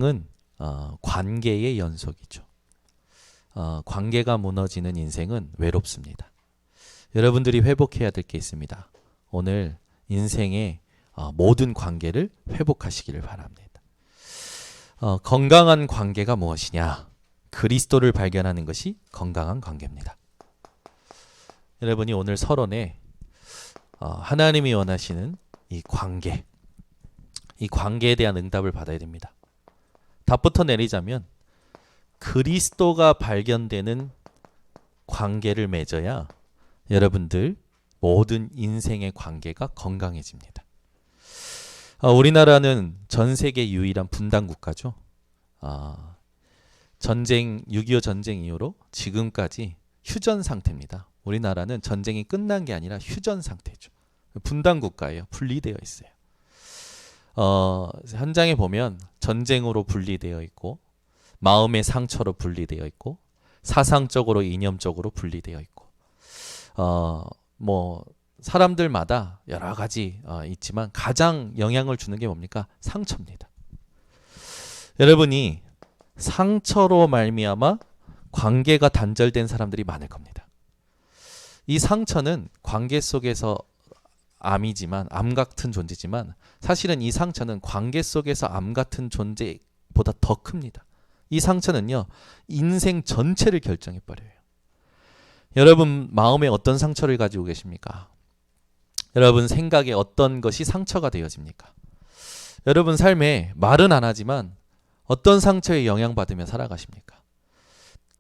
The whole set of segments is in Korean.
은 관계의 연속이죠. 관계가 무너지는 인생은 외롭습니다. 여러분들이 회복해야 될 게 있습니다. 오늘 인생의 모든 관계를 회복하시기를 바랍니다. 건강한 관계가 무엇이냐? 그리스도를 발견하는 것이 건강한 관계입니다. 여러분이 오늘 서론에 하나님이 원하시는 이 관계에 대한 응답을 받아야 됩니다. 답부터 내리자면 그리스도가 발견되는 관계를 맺어야 여러분들 모든 인생의 관계가 건강해집니다. 우리나라는 전 세계 유일한 분단 국가죠. 전쟁 6.25 전쟁 이후로 지금까지 휴전 상태입니다. 우리나라는 전쟁이 끝난 게 아니라 휴전 상태죠. 분단 국가예요. 분리되어 있어요. 현장에 보면 전쟁으로 분리되어 있고 마음의 상처로 분리되어 있고 사상적으로 이념적으로 분리되어 있고 사람들마다 여러 가지 있지만 가장 영향을 주는 게 뭡니까? 상처입니다. 여러분이 상처로 말미암아 관계가 단절된 사람들이 많을 겁니다. 이 상처는 관계 속에서 암이지만 암 같은 존재지만 사실은 이 상처는 관계 속에서 암 같은 존재보다 더 큽니다. 이 상처는요 인생 전체를 결정해 버려요. 여러분 마음에 어떤 상처를 가지고 계십니까? 여러분 생각에 어떤 것이 상처가 되어집니까? 여러분 삶에 말은 안 하지만 어떤 상처에 영향받으며 살아가십니까?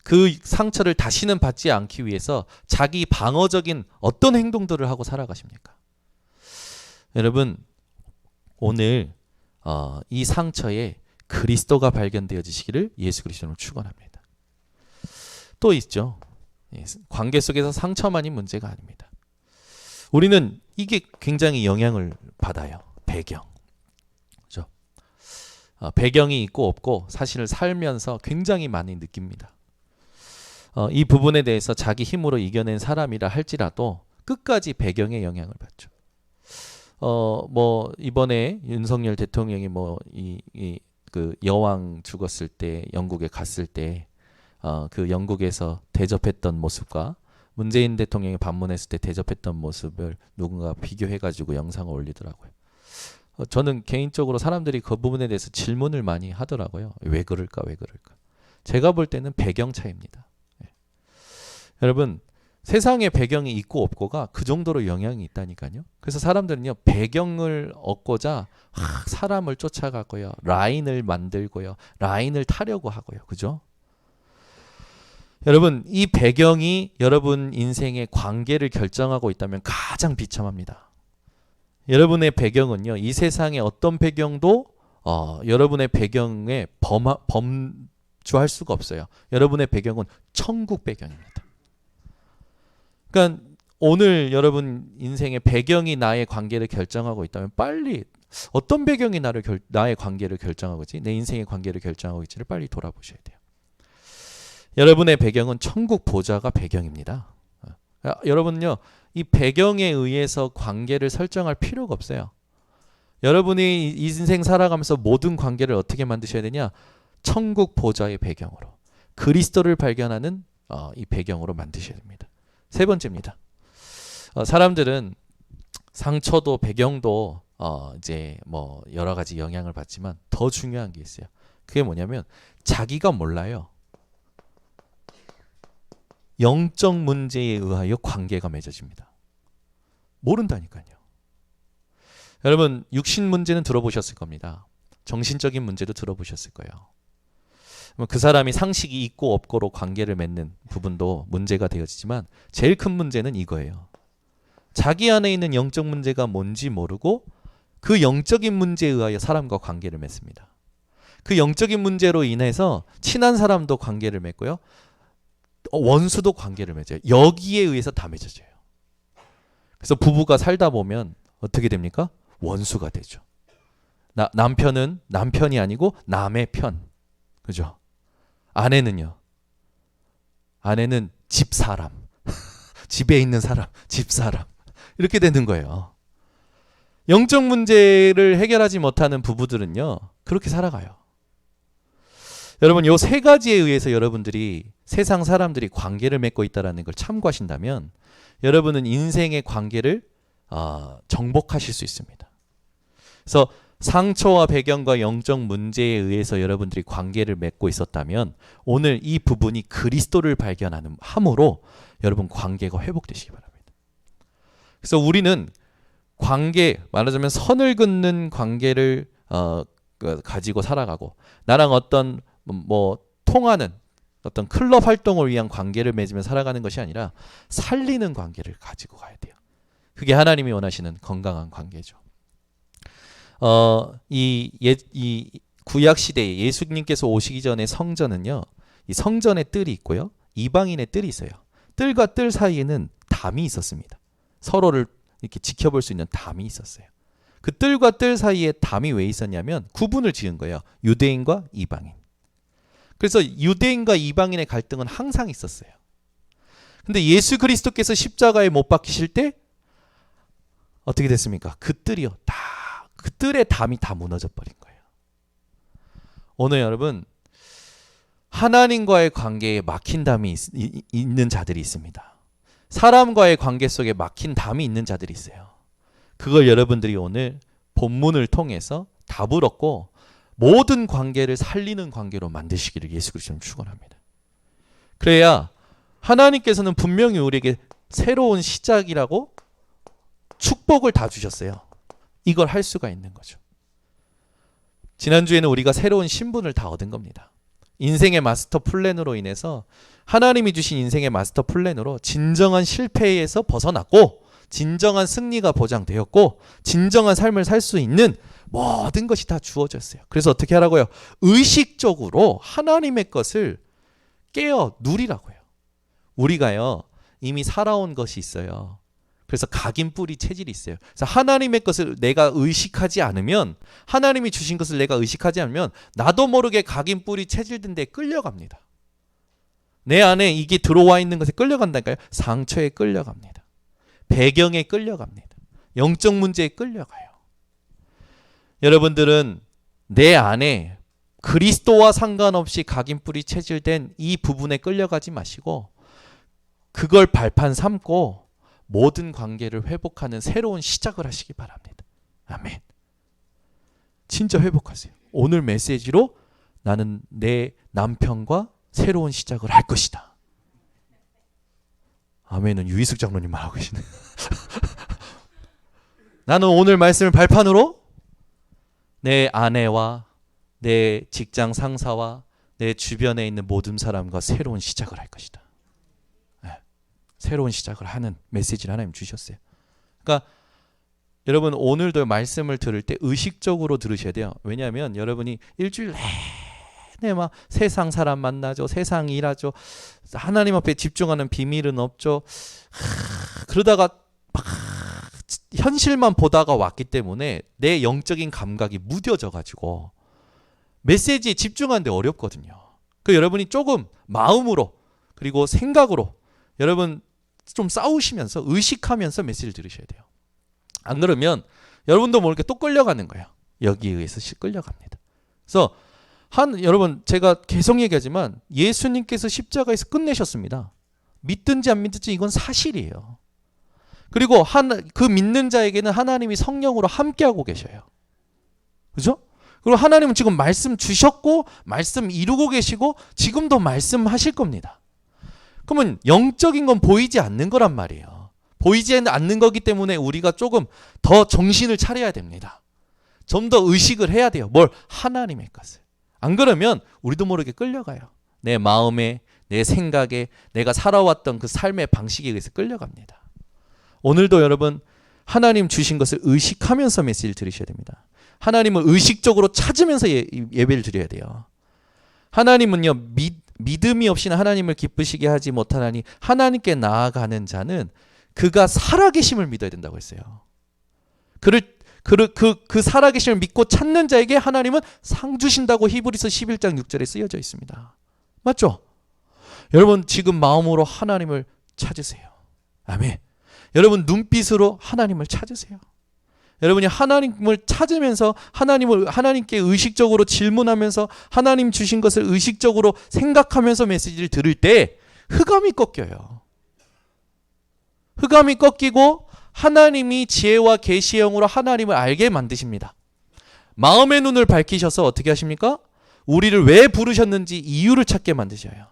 그 상처를 다시는 받지 않기 위해서 자기 방어적인 어떤 행동들을 하고 살아가십니까? 여러분 오늘 이 상처에 그리스도가 발견되어지시기를 예수 그리스도로 축원합니다. 또 있죠. 관계 속에서 상처만이 문제가 아닙니다. 우리는 이게 굉장히 영향을 받아요. 배경. 그렇죠? 배경이 있고 없고 사실을 살면서 굉장히 많이 느낍니다. 이 부분에 대해서 자기 힘으로 이겨낸 사람이라 할지라도 끝까지 배경의 영향을 받죠. 이번에 윤석열 대통령이 그 여왕 죽었을 때 영국에 갔을 때 그 영국에서 대접했던 모습과 문재인 대통령이 방문했을 때 대접했던 모습을 누군가 비교해가지고 영상을 올리더라고요. 저는 개인적으로 사람들이 그 부분에 대해서 질문을 많이 하더라고요. 왜 그럴까? 제가 볼 때는 배경 차이입니다. 여러분 세상에 배경이 있고 없고가 그 정도로 영향이 있다니까요. 그래서 사람들은요 배경을 얻고자 사람을 쫓아가고요, 라인을 만들고요, 라인을 타려고 하고요, 그죠? 여러분 이 배경이 여러분 인생의 관계를 결정하고 있다면 가장 비참합니다. 여러분의 배경은요 이 세상의 어떤 배경도 여러분의 배경에 범주할 수가 없어요. 여러분의 배경은 천국 배경입니다. 그러니까 오늘 여러분 인생의 배경이 나의 관계를 결정하고 있다면 빨리 어떤 배경이 나의 관계를 결정하고 있지? 내 인생의 관계를 결정하고 있지를 빨리 돌아보셔야 돼요. 여러분의 배경은 천국 보좌가 배경입니다. 여러분요 이 배경에 의해서 관계를 설정할 필요가 없어요. 여러분이 인생 살아가면서 모든 관계를 어떻게 만드셔야 되냐? 천국 보좌의 배경으로 그리스도를 발견하는 이 배경으로 만드셔야 됩니다. 세 번째입니다. 사람들은 상처도 배경도 여러 가지 영향을 받지만 더 중요한 게 있어요. 그게 뭐냐면 자기가 몰라요. 영적 문제에 의하여 관계가 맺어집니다. 모른다니까요. 여러분 육신 문제는 들어보셨을 겁니다. 정신적인 문제도 들어보셨을 거예요. 그 사람이 상식이 있고 없고로 관계를 맺는 부분도 문제가 되어지지만 제일 큰 문제는 이거예요. 자기 안에 있는 영적 문제가 뭔지 모르고 그 영적인 문제에 의하여 사람과 관계를 맺습니다. 그 영적인 문제로 인해서 친한 사람도 관계를 맺고요. 원수도 관계를 맺어요. 여기에 의해서 다 맺어져요. 그래서 부부가 살다 보면 어떻게 됩니까? 원수가 되죠. 남편은 남편이 아니고 남의 편. 그죠? 아내는요. 아내는 집사람. 집에 있는 사람, 집사람. 이렇게 되는 거예요. 영적 문제를 해결하지 못하는 부부들은요. 그렇게 살아가요. 여러분 요 세 가지에 의해서 여러분들이 세상 사람들이 관계를 맺고 있다는 걸 참고하신다면 여러분은 인생의 관계를 정복하실 수 있습니다. 그래서 상처와 배경과 영적 문제에 의해서 여러분들이 관계를 맺고 있었다면 오늘 이 부분이 그리스도를 발견하는 함으로 여러분 관계가 회복되시기 바랍니다. 그래서 우리는 관계, 말하자면 선을 긋는 관계를 가지고 살아가고 나랑 어떤 통하는 어떤 클럽 활동을 위한 관계를 맺으며 살아가는 것이 아니라 살리는 관계를 가지고 가야 돼요. 그게 하나님이 원하시는 건강한 관계죠. 이 구약 시대에 예수님께서 오시기 전에 성전은요, 이 성전의 뜰이 있고요, 이방인의 뜰이 있어요. 뜰과 뜰 사이에는 담이 있었습니다. 서로를 이렇게 지켜볼 수 있는 담이 있었어요. 그 뜰과 뜰 사이에 담이 왜 있었냐면 구분을 지은 거예요. 유대인과 이방인. 그래서 유대인과 이방인의 갈등은 항상 있었어요. 근데 예수 그리스도께서 십자가에 못 박히실 때 어떻게 됐습니까? 그 뜰이요. 그 뜰의 담이 다 무너져 버린 거예요. 오늘 여러분 하나님과의 관계에 막힌 담이 있는 자들이 있습니다. 사람과의 관계 속에 막힌 담이 있는 자들이 있어요. 그걸 여러분들이 오늘 본문을 통해서 답을 얻고 모든 관계를 살리는 관계로 만드시기를 예수 그리스도는 축원합니다. 그래야 하나님께서는 분명히 우리에게 새로운 시작이라고 축복을 다 주셨어요. 이걸 할 수가 있는 거죠. 지난주에는 우리가 새로운 신분을 다 얻은 겁니다. 인생의 마스터 플랜으로 인해서 하나님이 주신 인생의 마스터 플랜으로 진정한 실패에서 벗어났고 진정한 승리가 보장되었고 진정한 삶을 살 수 있는 모든 것이 다 주어졌어요. 그래서 어떻게 하라고요? 의식적으로 하나님의 것을 깨어 누리라고요. 우리가요 이미 살아온 것이 있어요. 그래서 각인 뿌리 체질이 있어요. 그래서 하나님의 것을 내가 의식하지 않으면 하나님이 주신 것을 내가 의식하지 않으면 나도 모르게 각인 뿌리 체질된 데 끌려갑니다. 내 안에 이게 들어와 있는 것에 끌려간다니까요. 상처에 끌려갑니다. 배경에 끌려갑니다. 영적 문제에 끌려가요. 여러분들은 내 안에 그리스도와 상관없이 각인 뿌리 체질된 이 부분에 끌려가지 마시고 그걸 발판 삼고 모든 관계를 회복하는 새로운 시작을 하시기 바랍니다. 아멘. 진짜 회복하세요. 오늘 메시지로 나는 내 남편과 새로운 시작을 할 것이다. 아멘은 유희숙 장로님만 하고 계시네. 나는 오늘 말씀을 발판으로 내 아내와 내 직장 상사와 내 주변에 있는 모든 사람과 새로운 시작을 할 것이다. 새로운 시작을 하는 메시지를 하나님 주셨어요. 그러니까 여러분 오늘도 말씀을 들을 때 의식적으로 들으셔야 돼요. 왜냐하면 여러분이 일주일 내내 막 세상 사람 만나죠. 세상 일하죠. 하나님 앞에 집중하는 비밀은 없죠. 그러다가 막 현실만 보다가 왔기 때문에 내 영적인 감각이 무뎌져 가지고 메시지에 집중하는데 어렵거든요. 그 여러분이 조금 마음으로 그리고 생각으로 여러분 좀 싸우시면서 의식하면서 메시지를 들으셔야 돼요. 안 그러면 여러분도 모르게 또 끌려가는 거예요. 여기에 의해서 끌려갑니다. 그래서 여러분 제가 계속 얘기하지만 예수님께서 십자가에서 끝내셨습니다. 믿든지 안 믿든지 이건 사실이에요. 그리고 그 믿는 자에게는 하나님이 성령으로 함께하고 계셔요. 그죠? 그리고 하나님은 지금 말씀 주셨고 말씀 이루고 계시고 지금도 말씀하실 겁니다. 그러면 영적인 건 보이지 않는 거란 말이에요. 보이지 않는 거기 때문에 우리가 조금 더 정신을 차려야 됩니다. 좀 더 의식을 해야 돼요. 뭘? 하나님의 것을. 안 그러면 우리도 모르게 끌려가요. 내 마음에, 내 생각에, 내가 살아왔던 그 삶의 방식에 의해서 끌려갑니다. 오늘도 여러분 하나님 주신 것을 의식하면서 메시지를 들으셔야 됩니다. 하나님을 의식적으로 찾으면서 예배를 드려야 돼요. 하나님은요 믿음이 없이는 하나님을 기쁘시게 하지 못하나니 하나님께 나아가는 자는 그가 살아계심을 믿어야 된다고 했어요. 그 살아계심을 믿고 찾는 자에게 하나님은 상 주신다고 히브리서 11장 6절에 쓰여져 있습니다. 맞죠? 여러분 지금 마음으로 하나님을 찾으세요. 아멘. 여러분 눈빛으로 하나님을 찾으세요. 여러분이 하나님을 찾으면서 하나님께 의식적으로 질문하면서 하나님 주신 것을 의식적으로 생각하면서 메시지를 들을 때 흑암이 꺾여요. 흑암이 꺾이고 하나님이 지혜와 계시의 영으로 하나님을 알게 만드십니다. 마음의 눈을 밝히셔서 어떻게 하십니까? 우리를 왜 부르셨는지 이유를 찾게 만드셔요.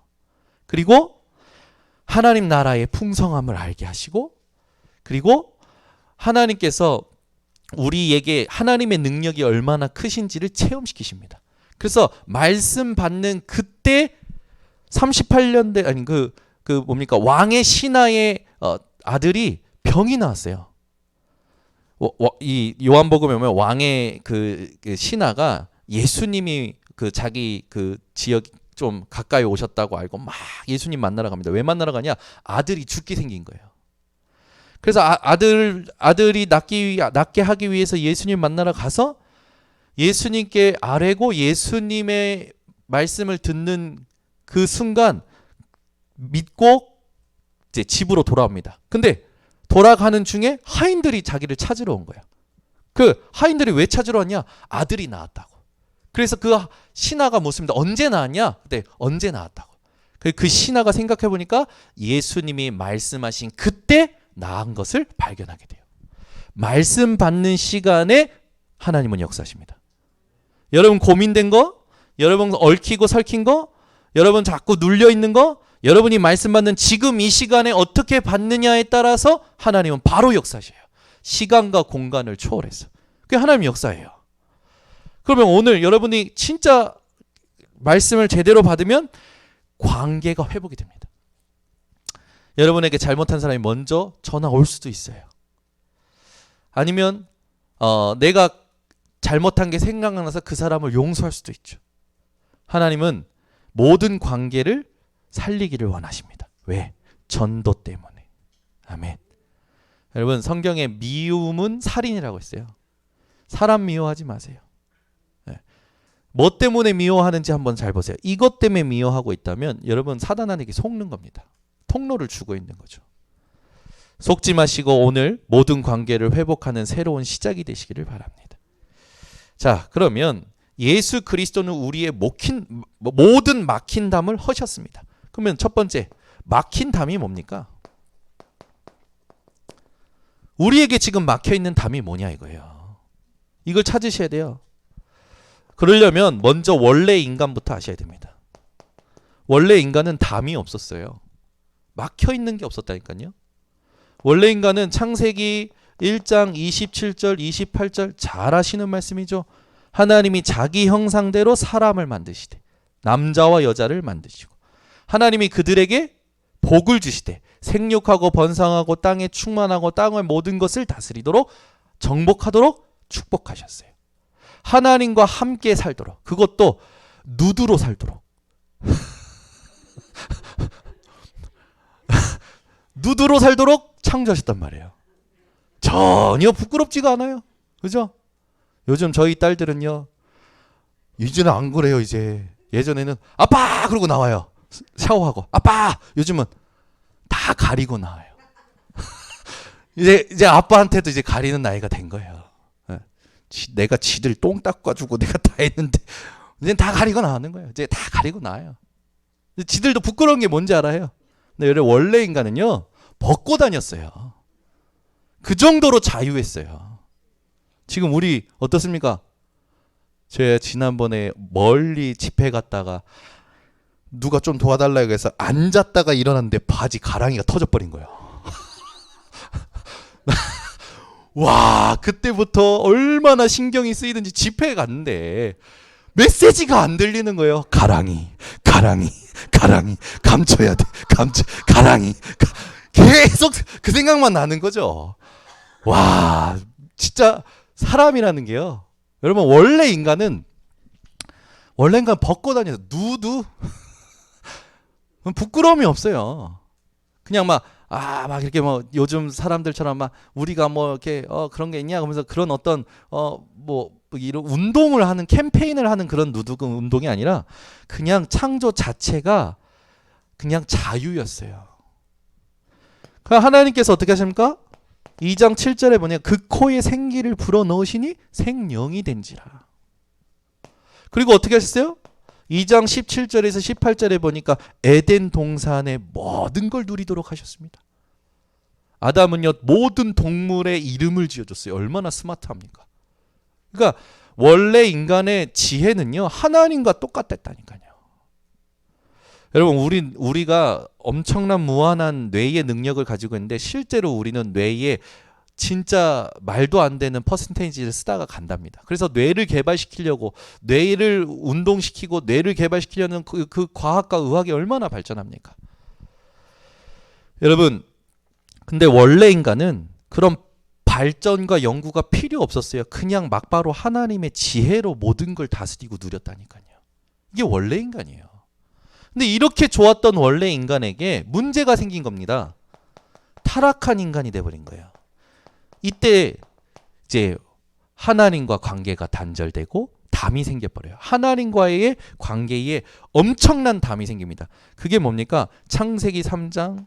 그리고 하나님 나라의 풍성함을 알게 하시고, 그리고 하나님께서 우리에게 하나님의 능력이 얼마나 크신지를 체험시키십니다. 그래서 말씀 받는 그때 38년대 아니 뭡니까? 왕의 신하의 아들이 병이 나왔어요. 이 요한복음에 보면 왕의 그 신하가 예수님이 그 자기 그 지역 좀 가까이 오셨다고 알고 막 예수님 만나러 갑니다. 왜 만나러 가냐? 아들이 죽게 생긴 거예요. 그래서 아들이 낫게 하기 위해서 예수님 만나러 가서 예수님께 아뢰고 예수님의 말씀을 듣는 그 순간 믿고 이제 집으로 돌아옵니다. 근데 돌아가는 중에 하인들이 자기를 찾으러 온 거야. 그 하인들이 왜 찾으러 왔냐? 아들이 낳았다고. 그래서 그 신하가 묻습니다. 언제 낳았냐? 그때 언제 낳았다고. 그 신하가 생각해 보니까 예수님이 말씀하신 그때 낳은 것을 발견하게 돼요. 말씀 받는 시간에 하나님은 역사하십니다. 여러분 고민된 거, 여러분 얽히고 설킨 거, 여러분 자꾸 눌려 있는 거, 여러분이 말씀 받는 지금 이 시간에 어떻게 받느냐에 따라서 하나님은 바로 역사하셔요. 시간과 공간을 초월해서. 그게 하나님 역사예요. 그러면 오늘 여러분이 진짜 말씀을 제대로 받으면 관계가 회복이 됩니다. 여러분에게 잘못한 사람이 먼저 전화 올 수도 있어요. 아니면 내가 잘못한 게 생각나서 그 사람을 용서할 수도 있죠. 하나님은 모든 관계를 살리기를 원하십니다. 왜? 전도 때문에. 아멘. 여러분 성경에 미움은 살인이라고 했어요. 사람 미워하지 마세요. 뭐 때문에 미워하는지 한번 잘 보세요. 이것 때문에 미워하고 있다면 여러분 사단에게 속는 겁니다. 통로를 주고 있는 거죠. 속지 마시고 오늘 모든 관계를 회복하는 새로운 시작이 되시기를 바랍니다. 자, 그러면 예수 그리스도는 우리의 모든 막힌 담을 허셨습니다. 그러면 첫 번째, 막힌 담이 뭡니까? 우리에게 지금 막혀있는 담이 뭐냐 이거예요. 이걸 찾으셔야 돼요. 그러려면 먼저 원래 인간부터 아셔야 됩니다. 원래 인간은 담이 없었어요. 막혀있는 게 없었다니까요. 원래 인간은 창세기 1장 27절 28절 잘 아시는 말씀이죠. 하나님이 자기 형상대로 사람을 만드시되 남자와 여자를 만드시고 하나님이 그들에게 복을 주시되 생육하고 번성하고 땅에 충만하고 땅의 모든 것을 다스리도록 정복하도록 축복하셨어요. 하나님과 함께 살도록, 그것도 누드로 살도록 누드로 살도록 창조하셨단 말이에요. 전혀 부끄럽지가 않아요. 그죠? 요즘 저희 딸들은요, 이제는 안 그래요. 이제 예전에는 아빠 그러고 나와요. 샤워하고 아빠. 요즘은 다 가리고 나와요. 이제 아빠한테도 이제 가리는 나이가 된 거예요. 내가 지들 똥 닦아주고 내가 다 했는데 이제 다 가리고 나오는 거예요. 이제 다 가리고 나와요. 지들도 부끄러운 게 뭔지 알아요. 근데 원래 인간은요 벗고 다녔어요. 그 정도로 자유했어요. 지금 우리 어떻습니까? 제가 지난번에 멀리 집회 갔다가 누가 좀 도와달라고 해서 앉았다가 일어났는데 바지 가랑이가 터져버린 거예요. 와, 그때부터 얼마나 신경이 쓰이든지 집회에 갔는데 메시지가 안 들리는 거예요. 가랑이 감춰야 돼. 가랑이 계속 그 생각만 나는 거죠. 와, 진짜 사람이라는 게요. 여러분 원래 인간 벗고 다녀서 누드 부끄러움이 없어요. 그냥 막 이렇게 뭐 요즘 사람들처럼 막 우리가 뭐 이렇게 그런 게 있냐 하면서 그런 어떤 이런 운동을 하는 캠페인을 하는 그런 누드금 운동이 아니라 그냥 창조 자체가 그냥 자유였어요. 그러니까 하나님께서 어떻게 하십니까? 2장 7절에 보니 그 코에 생기를 불어넣으시니 생명이 된지라. 그리고 어떻게 하셨어요? 2장 17절에서 18절에 보니까 에덴 동산의 모든 걸 누리도록 하셨습니다. 아담은요 모든 동물의 이름을 지어줬어요. 얼마나 스마트합니까? 그러니까 원래 인간의 지혜는요 하나님과 똑같았다니까요. 여러분 우리가 엄청난 무한한 뇌의 능력을 가지고 있는데 실제로 우리는 뇌에 진짜 말도 안 되는 퍼센테이지를 쓰다가 간답니다. 그래서 뇌를 개발시키려고 뇌를 운동시키고 뇌를 개발시키려는 그 과학과 의학이 얼마나 발전합니까? 여러분 근데 원래 인간은 그런 발전과 연구가 필요 없었어요. 그냥 막바로 하나님의 지혜로 모든 걸 다스리고 누렸다니까요. 이게 원래 인간이에요. 근데 이렇게 좋았던 원래 인간에게 문제가 생긴 겁니다. 타락한 인간이 돼버린 거예요. 이때 이제 하나님과 관계가 단절되고 담이 생겨버려요. 하나님과의 관계에 엄청난 담이 생깁니다. 그게 뭡니까? 창세기 3장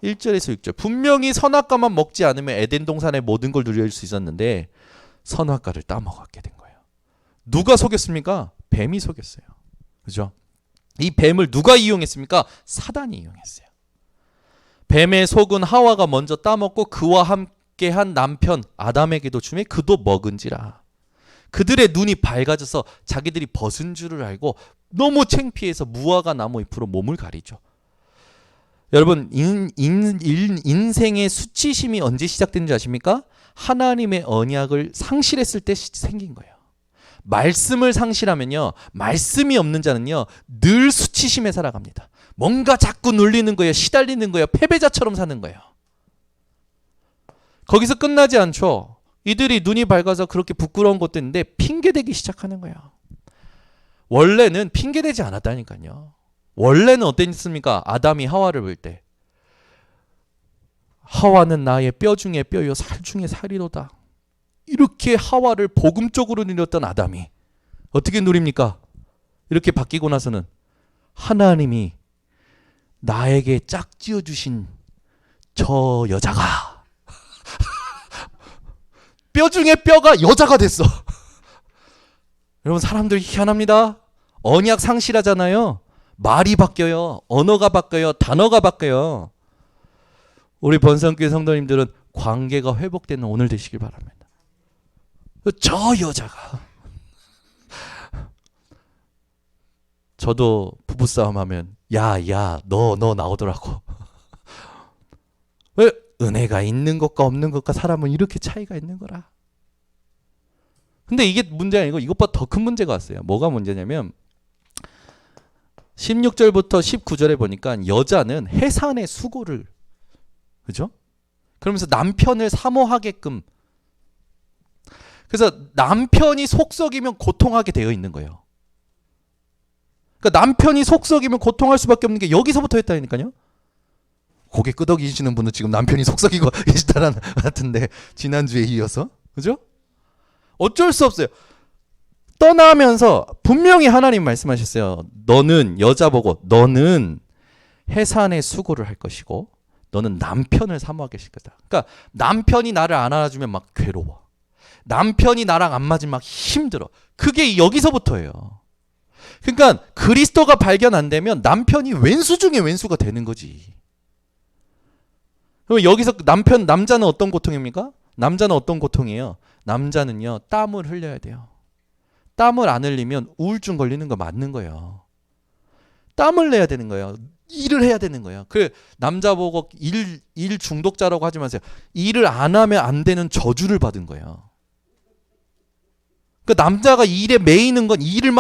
1절에서 6절. 분명히 선악과만 먹지 않으면 에덴 동산의 모든 걸 누릴 수 있었는데 선악과를 따먹었게 된 거예요. 누가 속였습니까? 뱀이 속였어요. 그죠? 이 뱀을 누가 이용했습니까? 사단이 이용했어요. 뱀의 속은 하와가 먼저 따먹고 그와 함께한 남편 아담에게도 주매 그도 먹은지라. 그들의 눈이 밝아져서 자기들이 벗은 줄을 알고 너무 창피해서 무화과 나무 잎으로 몸을 가리죠. 여러분 인생의 수치심이 언제 시작된지 아십니까? 하나님의 언약을 상실했을 때 생긴 거예요. 말씀을 상실하면요. 말씀이 없는 자는요. 늘 수치심에 살아갑니다. 뭔가 자꾸 눌리는 거예요. 시달리는 거예요. 패배자처럼 사는 거예요. 거기서 끝나지 않죠. 이들이 눈이 밝아서 그렇게 부끄러운 것도 있는데 핑계대기 시작하는 거예요. 원래는 핑계대지 않았다니까요. 원래는 어땠습니까? 아담이 하와를 볼 때 하와는 나의 뼈 중에 뼈요 살 중에 살이로다. 이렇게 하와를 복음적으로 누렸던 아담이 어떻게 누립니까? 이렇게 바뀌고 나서는 하나님이 나에게 짝지어 주신 저 여자가 뼈 중에 뼈가 여자가 됐어. 여러분 사람들 희한합니다. 언약 상실하잖아요. 말이 바뀌어요. 언어가 바뀌어요. 단어가 바뀌어요. 우리 번성교회 성도님들은 관계가 회복되는 오늘 되시길 바랍니다. 저 여자가 저도 부부싸움 하면 야 너 나오더라고. 왜? 은혜가 있는 것과 없는 것과 사람은 이렇게 차이가 있는 거라. 근데 이게 문제가 아니고 이것보다 더 큰 문제가 왔어요. 뭐가 문제냐면 16절부터 19절에 보니까 여자는 해산의 수고를 그죠? 그러면서 남편을 사모하게끔 그래서 남편이 속썩이면 고통하게 되어 있는 거예요. 그러니까 남편이 속썩이면 고통할 수밖에 없는 게 여기서부터 했다니까요. 고개 끄덕이시는 분은 지금 남편이 속썩이고 계시다는 같은데 지난주에 이어서 그죠? 어쩔 수 없어요. 떠나면서 분명히 하나님 말씀하셨어요. 너는 여자 보고 너는 해산의 수고를 할 것이고 너는 남편을 사모하게 될 거다. 그러니까 남편이 나를 안 안아주면 막 괴로워. 남편이 나랑 안 맞으면 막 힘들어. 그게 여기서부터예요. 그러니까 그리스도가 발견 안 되면 남편이 왼수 중에 왼수가 되는 거지. 그럼 여기서 남자는 어떤 고통입니까? 남자는 어떤 고통이에요? 남자는요 땀을 흘려야 돼요. 땀을 안 흘리면 우울증 걸리는 거 맞는 거예요. 땀을 내야 되는 거예요. 일을 해야 되는 거예요. 그 남자 보고 일 중독자라고 하지 마세요. 일을 안 하면 안 되는 저주를 받은 거예요. 그 남자가 일에 매이는 건 일에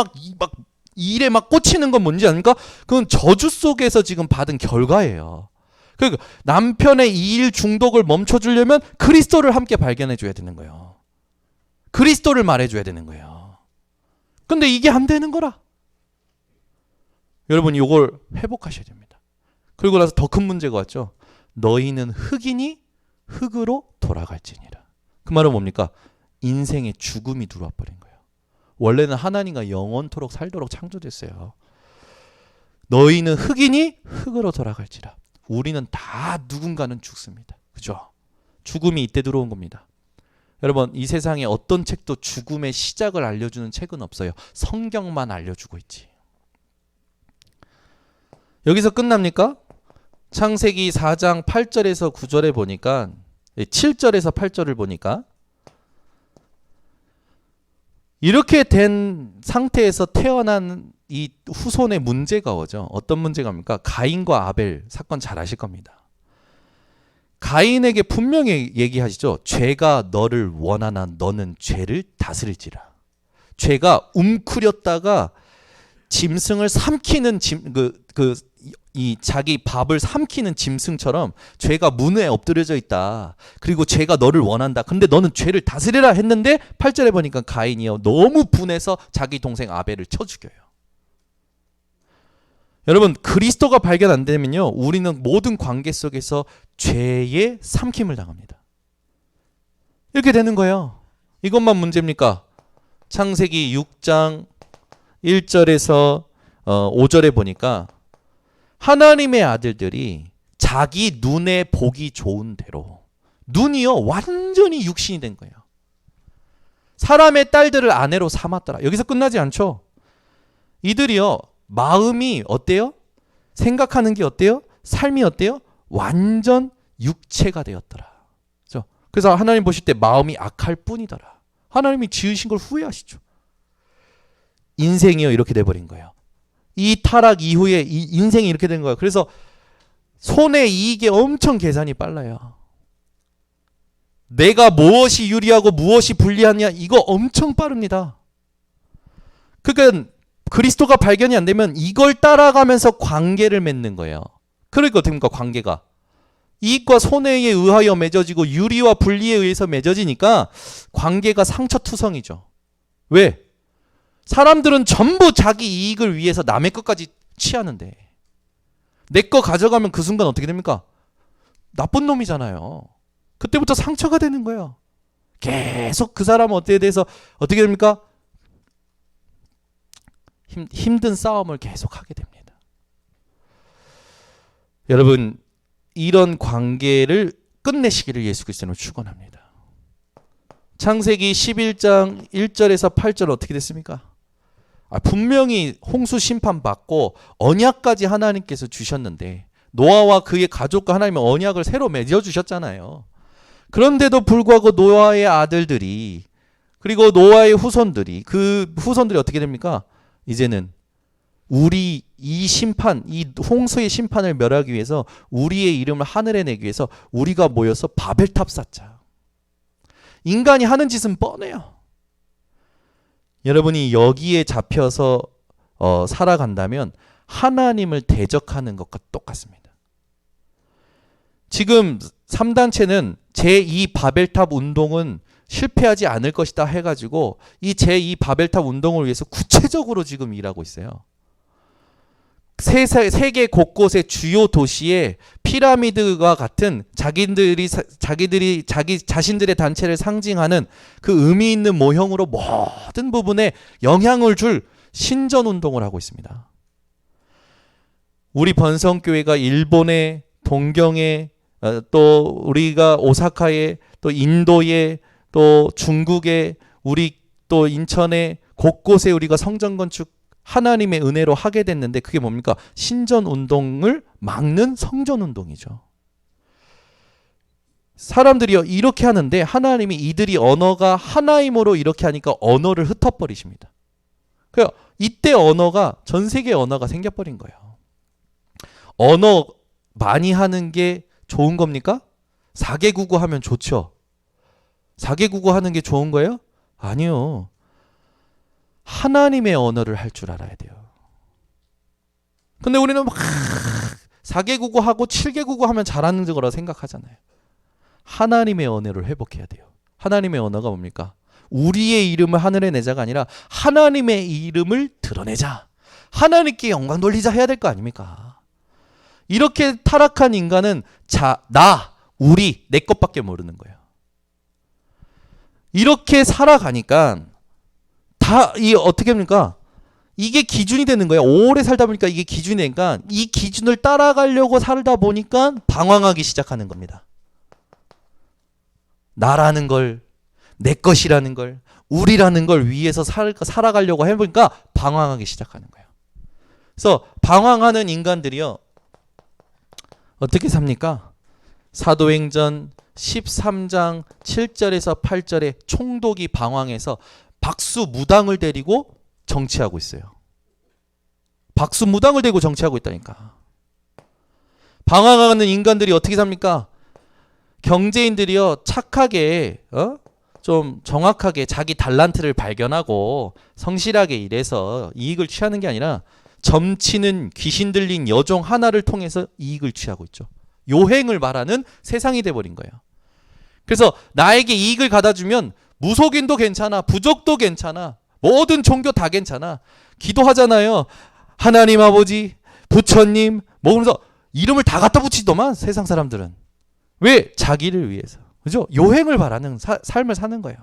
막 꽂히는 건 뭔지 아닙니까? 그건 저주 속에서 지금 받은 결과예요. 그러니까 남편의 일 중독을 멈춰주려면 그리스도를 함께 발견해줘야 되는 거예요. 그리스도를 말해줘야 되는 거예요. 근데 이게 안 되는 거라. 여러분 이걸 회복하셔야 됩니다. 그리고 나서 더 큰 문제가 왔죠. 너희는 흙이니 흙으로 돌아갈지니라. 그 말은 뭡니까? 인생의 죽음이 들어와 버린 거예요. 원래는 하나님과 영원토록 살도록 창조됐어요. 너희는 흙이니 흙으로 돌아갈지라. 우리는 다 누군가는 죽습니다. 그죠? 죽음이 이때 들어온 겁니다. 여러분, 이 세상에 어떤 책도 죽음의 시작을 알려주는 책은 없어요. 성경만 알려주고 있지. 여기서 끝납니까? 창세기 4장 8절에서 9절에 보니까 7절에서 8절을 보니까 이렇게 된 상태에서 태어난 이 후손의 문제가 오죠. 어떤 문제가 옵니까? 가인과 아벨 사건 잘 아실 겁니다. 가인에게 분명히 얘기하시죠. 죄가 너를 원하나 너는 죄를 다스릴지라. 죄가 움크렸다가 짐승을 삼키는 이 자기 밥을 삼키는 짐승처럼 죄가 문에 엎드려져 있다. 그리고 죄가 너를 원한다. 근데 너는 죄를 다스리라 했는데 8절에 보니까 가인이요 너무 분해서 자기 동생 아벨을 쳐 죽여요. 여러분, 그리스도가 발견 안 되면요 우리는 모든 관계 속에서 죄의 삼킴을 당합니다. 이렇게 되는 거예요. 이것만 문제입니까? 창세기 6장 1절에서 5절에 보니까 하나님의 아들들이 자기 눈에 보기 좋은 대로, 눈이요 완전히 육신이 된 거예요. 사람의 딸들을 아내로 삼았더라. 여기서 끝나지 않죠. 이들이요 마음이 어때요? 생각하는 게 어때요? 삶이 어때요? 완전 육체가 되었더라. 그래서 하나님 보실 때 마음이 악할 뿐이더라. 하나님이 지으신 걸 후회하시죠. 인생이요 이렇게 돼버린 거예요. 이 타락 이후에 이 인생이 이렇게 된 거예요. 그래서 손해 이익에 엄청 계산이 빨라요. 내가 무엇이 유리하고 무엇이 불리하냐 이거 엄청 빠릅니다. 그러니까 그리스도가 발견이 안 되면 이걸 따라가면서 관계를 맺는 거예요. 그러니까 어떻게 됩니까? 관계가 이익과 손해에 의하여 맺어지고 유리와 불리에 의해서 맺어지니까 관계가 상처투성이죠. 왜? 사람들은 전부 자기 이익을 위해서 남의 것까지 취하는데 내 거 가져가면 그 순간 어떻게 됩니까? 나쁜 놈이잖아요. 그때부터 상처가 되는 거예요. 계속 그 사람은 어떻게 돼서 어떻게 됩니까? 힘든 싸움을 계속하게 됩니다. 여러분, 이런 관계를 끝내시기를 예수 그리스도로 축원합니다. 창세기 11장 1절에서 8절 어떻게 됐습니까? 분명히 홍수 심판 받고 언약까지 하나님께서 주셨는데 노아와 그의 가족과 하나님의 언약을 새로 맺어 주셨잖아요. 그런데도 불구하고 노아의 아들들이 그리고 노아의 후손들이 그 후손들이 어떻게 됩니까? 이제는 우리 이 심판, 이 홍수의 심판을 멸하기 위해서 우리의 이름을 하늘에 내기 위해서 우리가 모여서 바벨탑 쌓자. 인간이 하는 짓은 뻔해요. 여러분이 여기에 잡혀서 살아간다면 하나님을 대적하는 것과 똑같습니다. 지금 3단체는 제2 바벨탑 운동은 실패하지 않을 것이다 해가지고 이 제2 바벨탑 운동을 위해서 구체적으로 지금 일하고 있어요. 세계 곳곳의 주요 도시에 피라미드와 같은 자기들이 자기 자신들의 단체를 상징하는 그 의미 있는 모형으로 모든 부분에 영향을 줄 신전 운동을 하고 있습니다. 우리 번성교회가 일본에, 동경에, 또 우리가 오사카에, 또 인도에, 또 중국에, 우리 또 인천에 곳곳에 우리가 성전 건축 하나님의 은혜로 하게 됐는데 그게 뭡니까? 신전 운동을 막는 성전 운동이죠. 사람들이 이렇게 하는데 하나님이 이들이 언어가 하나임으로 이렇게 하니까 언어를 흩어버리십니다. 그러니까 이때 언어가 전 세계 언어가 생겨버린 거예요. 언어 많이 하는 게 좋은 겁니까? 4개 국어 하면 좋죠. 4개 국어 하는 게 좋은 거예요? 아니요. 하나님의 언어를 할 줄 알아야 돼요. 근데 우리는 막 4개 국어 하고 7개 국어 하면 잘하는 거라 생각하잖아요. 하나님의 언어를 회복해야 돼요. 하나님의 언어가 뭡니까? 우리의 이름을 하늘에 내자가 아니라 하나님의 이름을 드러내자. 하나님께 영광 돌리자 해야 될 거 아닙니까? 이렇게 타락한 인간은 나, 우리, 내 것밖에 모르는 거예요. 이렇게 살아가니까 어떻게 합니까? 이게 기준이 되는 거예요. 오래 살다 보니까 이게 기준이 되니까 이 기준을 따라가려고 살다 보니까 방황하기 시작하는 겁니다. 나라는 걸, 내 것이라는 걸, 우리라는 걸 위해서 살아가려고 해보니까 방황하기 시작하는 거예요. 그래서 방황하는 인간들이요, 어떻게 삽니까? 사도행전 13장 7절에서 8절에 총독이 방황해서 박수무당을 데리고 정치하고 있어요. 박수무당을 데리고 정치하고 있다니까. 방황하는 인간들이 어떻게 삽니까? 경제인들이요, 착하게 좀 정확하게 자기 달란트를 발견하고 성실하게 일해서 이익을 취하는 게 아니라 점치는 귀신 들린 여종 하나를 통해서 이익을 취하고 있죠. 요행을 말하는 세상이 돼버린 거예요. 그래서 나에게 이익을 가다주면 무속인도 괜찮아, 부족도 괜찮아, 모든 종교 다 괜찮아. 기도하잖아요. 하나님 아버지, 부처님, 뭐 그러면서 이름을 다 갖다 붙이더만 세상 사람들은. 왜? 자기를 위해서. 그죠? 요행을 바라는 삶을 사는 거예요.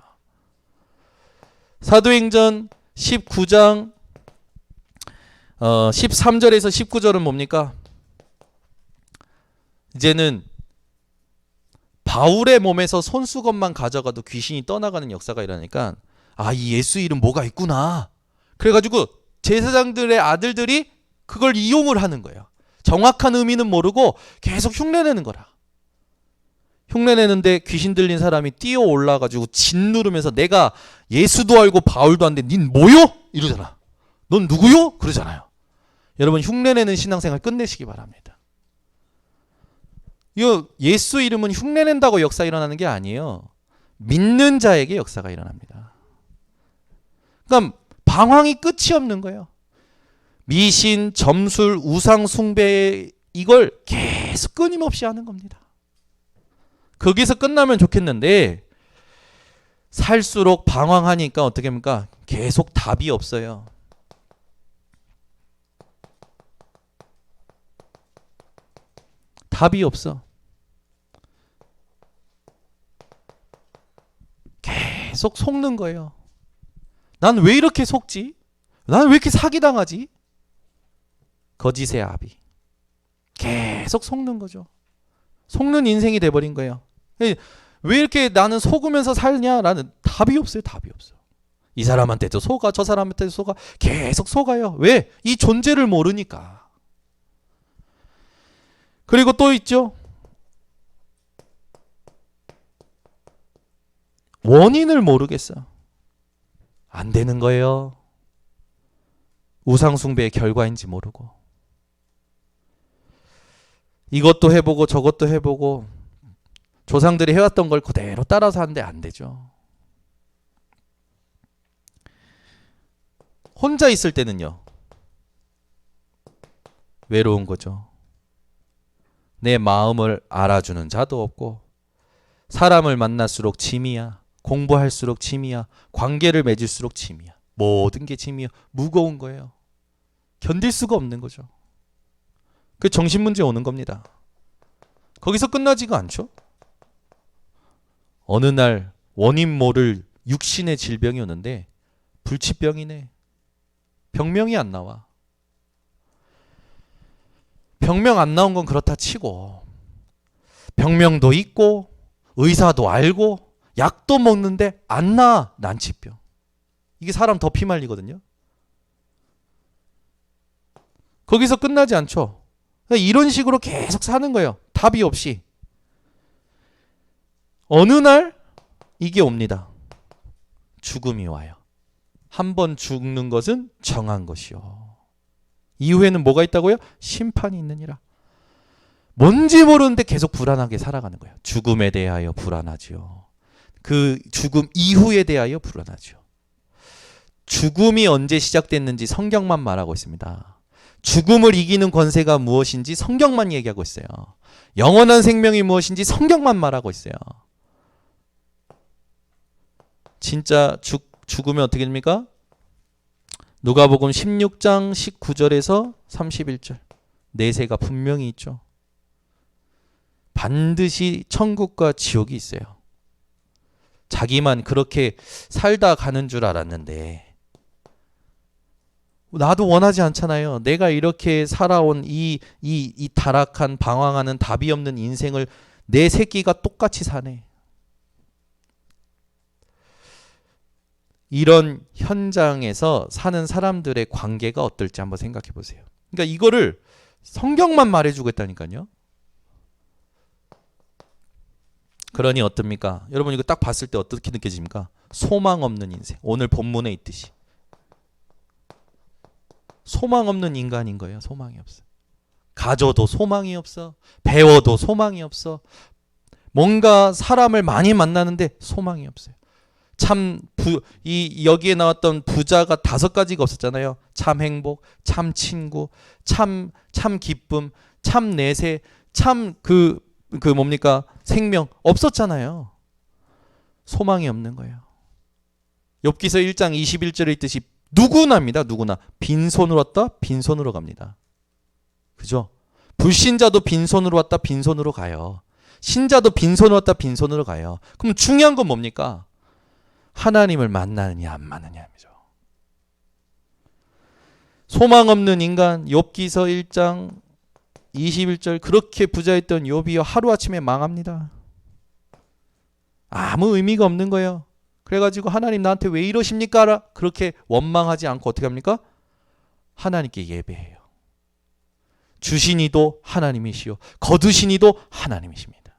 사도행전 19장 13절에서 19절은 뭡니까? 이제는 바울의 몸에서 손수건만 가져가도 귀신이 떠나가는 역사가 일어나니까 이 예수 이름 뭐가 있구나. 그래가지고 제사장들의 아들들이 그걸 이용을 하는 거예요. 정확한 의미는 모르고 계속 흉내내는 거라. 흉내내는데 귀신 들린 사람이 뛰어 올라가지고 짓누르면서 내가 예수도 알고 바울도 안 돼. 닌 뭐요? 이러잖아. 넌 누구요? 그러잖아요. 여러분 흉내내는 신앙생활 끝내시기 바랍니다. 예수 이름은 흉내낸다고 역사 일어나는 게 아니에요. 믿는 자에게 역사가 일어납니다. 그러니까 방황이 끝이 없는 거예요. 미신, 점술, 우상 숭배 이걸 계속 끊임없이 하는 겁니다. 거기서 끝나면 좋겠는데 살수록 방황하니까 어떻게 합니까? 계속 답이 없어요. 답이 없어. 계속 속는 거예요. 난 왜 이렇게 속지? 난 왜 이렇게 사기당하지? 거짓의 아비. 계속 속는 거죠. 속는 인생이 돼버린 거예요. 왜 이렇게 나는 속으면서 살냐라는 답이 없어요. 답이 없어. 이 사람한테도 속아, 저 사람한테도 속아. 계속 속아요. 왜? 이 존재를 모르니까. 그리고 또 있죠. 원인을 모르겠어. 안 되는 거예요. 우상숭배의 결과인지 모르고. 이것도 해보고 저것도 해보고 조상들이 해왔던 걸 그대로 따라서 하는데 안 되죠. 혼자 있을 때는요. 외로운 거죠. 내 마음을 알아주는 자도 없고 사람을 만날수록 짐이야. 공부할수록 짐이야. 관계를 맺을수록 짐이야. 모든 게 짐이야. 무거운 거예요. 견딜 수가 없는 거죠. 그 정신문제 오는 겁니다. 거기서 끝나지가 않죠. 어느 날 원인 모를 육신의 질병이 오는데 불치병이네. 병명이 안 나와. 병명 안 나온 건 그렇다 치고 병명도 있고 의사도 알고 약도 먹는데 안 나아. 난치병. 이게 사람 더 피말리거든요. 거기서 끝나지 않죠. 이런 식으로 계속 사는 거예요. 답이 없이. 어느 날 이게 옵니다. 죽음이 와요. 한 번 죽는 것은 정한 것이요. 이후에는 뭐가 있다고요? 심판이 있느니라. 뭔지 모르는데 계속 불안하게 살아가는 거예요. 죽음에 대하여 불안하지요. 그 죽음 이후에 대하여 불안하죠. 죽음이 언제 시작됐는지 성경만 말하고 있습니다. 죽음을 이기는 권세가 무엇인지 성경만 얘기하고 있어요. 영원한 생명이 무엇인지 성경만 말하고 있어요. 진짜 죽으면 어떻게 됩니까? 누가복음 16장 19절에서 31절. 내세가 분명히 있죠. 반드시 천국과 지옥이 있어요. 자기만 그렇게 살다 가는 줄 알았는데 나도 원하지 않잖아요. 내가 이렇게 살아온 이 타락한 방황하는 답이 없는 인생을 내 새끼가 똑같이 사네. 이런 현장에서 사는 사람들의 관계가 어떨지 한번 생각해 보세요. 그러니까 이거를 성경만 말해주고 있다니까요. 그러니 어떻습니까? 여러분 이거 딱 봤을 때 어떻게 느껴집니까? 소망 없는 인생. 오늘 본문에 있듯이. 소망 없는 인간인 거예요. 소망이 없어. 가져도 소망이 없어. 배워도 소망이 없어. 뭔가 사람을 많이 만나는데 소망이 없어요. 여기에 나왔던 부자가 5가지가 없었잖아요. 참 행복, 참 친구, 참 기쁨, 참 내세, 참 뭡니까? 생명 없었잖아요. 소망이 없는 거예요. 욥기서 1장 21절에 있듯이 누구나입니다. 누구나 빈손으로 왔다 빈손으로 갑니다. 그죠? 불신자도 빈손으로 왔다 빈손으로 가요. 신자도 빈손으로 왔다 빈손으로 가요. 그럼 중요한 건 뭡니까? 하나님을 만나느냐 안 만나느냐죠. 소망 없는 인간. 욥기서 1장 21절 그렇게 부자였던 욥이 하루아침에 망합니다. 아무 의미가 없는 거예요. 그래가지고 하나님 나한테 왜 이러십니까? 그렇게 원망하지 않고 어떻게 합니까? 하나님께 예배해요. 주신 이도 하나님이시요 거두신 이도 하나님이십니다.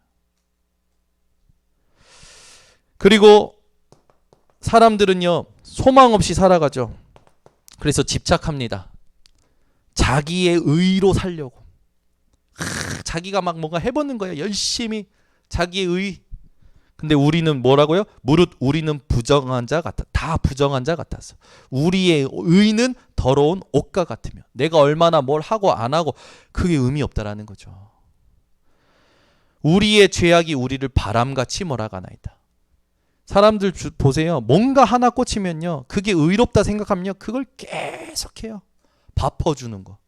그리고 사람들은요 소망 없이 살아가죠. 그래서 집착합니다. 자기의 의로 살려고. 자기가 막 뭔가 해보는 거예요. 열심히 자기의 의. 근데 우리는 뭐라고요? 무릇 우리는 부정한 자 같아. 다 부정한 자 같았어. 우리의 의는 더러운 옷과 같으며 내가 얼마나 뭘 하고 안 하고 그게 의미 없다라는 거죠. 우리의 죄악이 우리를 바람같이 몰아가나이다. 사람들 보세요. 뭔가 하나 꽂히면요. 그게 의롭다 생각하면요. 그걸 계속해요. 밥퍼주는 거.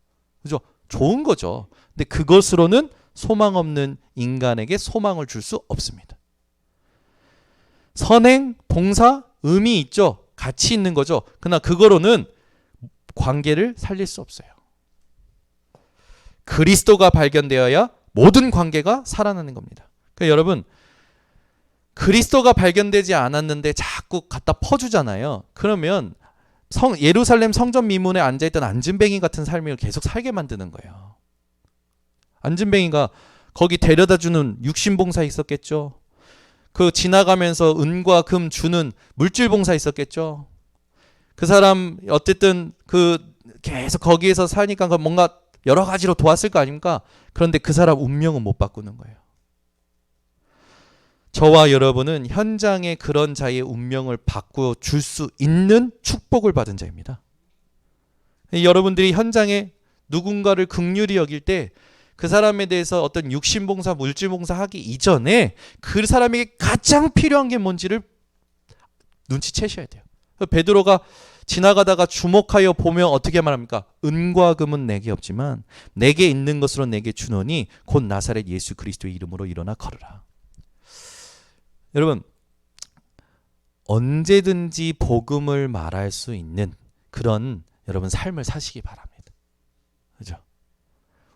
그죠? 좋은 거죠. 근데 그것으로는 소망 없는 인간에게 소망을 줄 수 없습니다. 선행, 봉사, 의미 있죠. 가치 있는 거죠. 그러나 그거로는 관계를 살릴 수 없어요. 그리스도가 발견되어야 모든 관계가 살아나는 겁니다. 그러니까 여러분 그리스도가 발견되지 않았는데 자꾸 갖다 퍼주잖아요. 그러면 예루살렘 성전 미문에 앉아있던 안진뱅이 같은 삶을 계속 살게 만드는 거예요. 안진뱅이가 거기 데려다주는 육신봉사 있었겠죠. 그 지나가면서 은과 금 주는 물질봉사 있었겠죠. 그 사람 어쨌든 그 계속 거기에서 사니까 뭔가 여러 가지로 도왔을 거 아닙니까? 그런데 그 사람 운명은 못 바꾸는 거예요. 저와 여러분은 현장에 그런 자의 운명을 바꾸어 줄 수 있는 축복을 받은 자입니다. 여러분들이 현장에 누군가를 긍휼히 여길 때 그 사람에 대해서 어떤 육신봉사, 물질봉사 하기 이전에 그 사람에게 가장 필요한 게 뭔지를 눈치채셔야 돼요. 베드로가 지나가다가 주목하여 보며 어떻게 말합니까? 은과 금은 내게 없지만 내게 있는 것으로 내게 주노니 곧 나사렛 예수 그리스도의 이름으로 일어나 걸으라. 여러분 언제든지 복음을 말할 수 있는 그런 여러분 삶을 사시기 바랍니다. 그죠?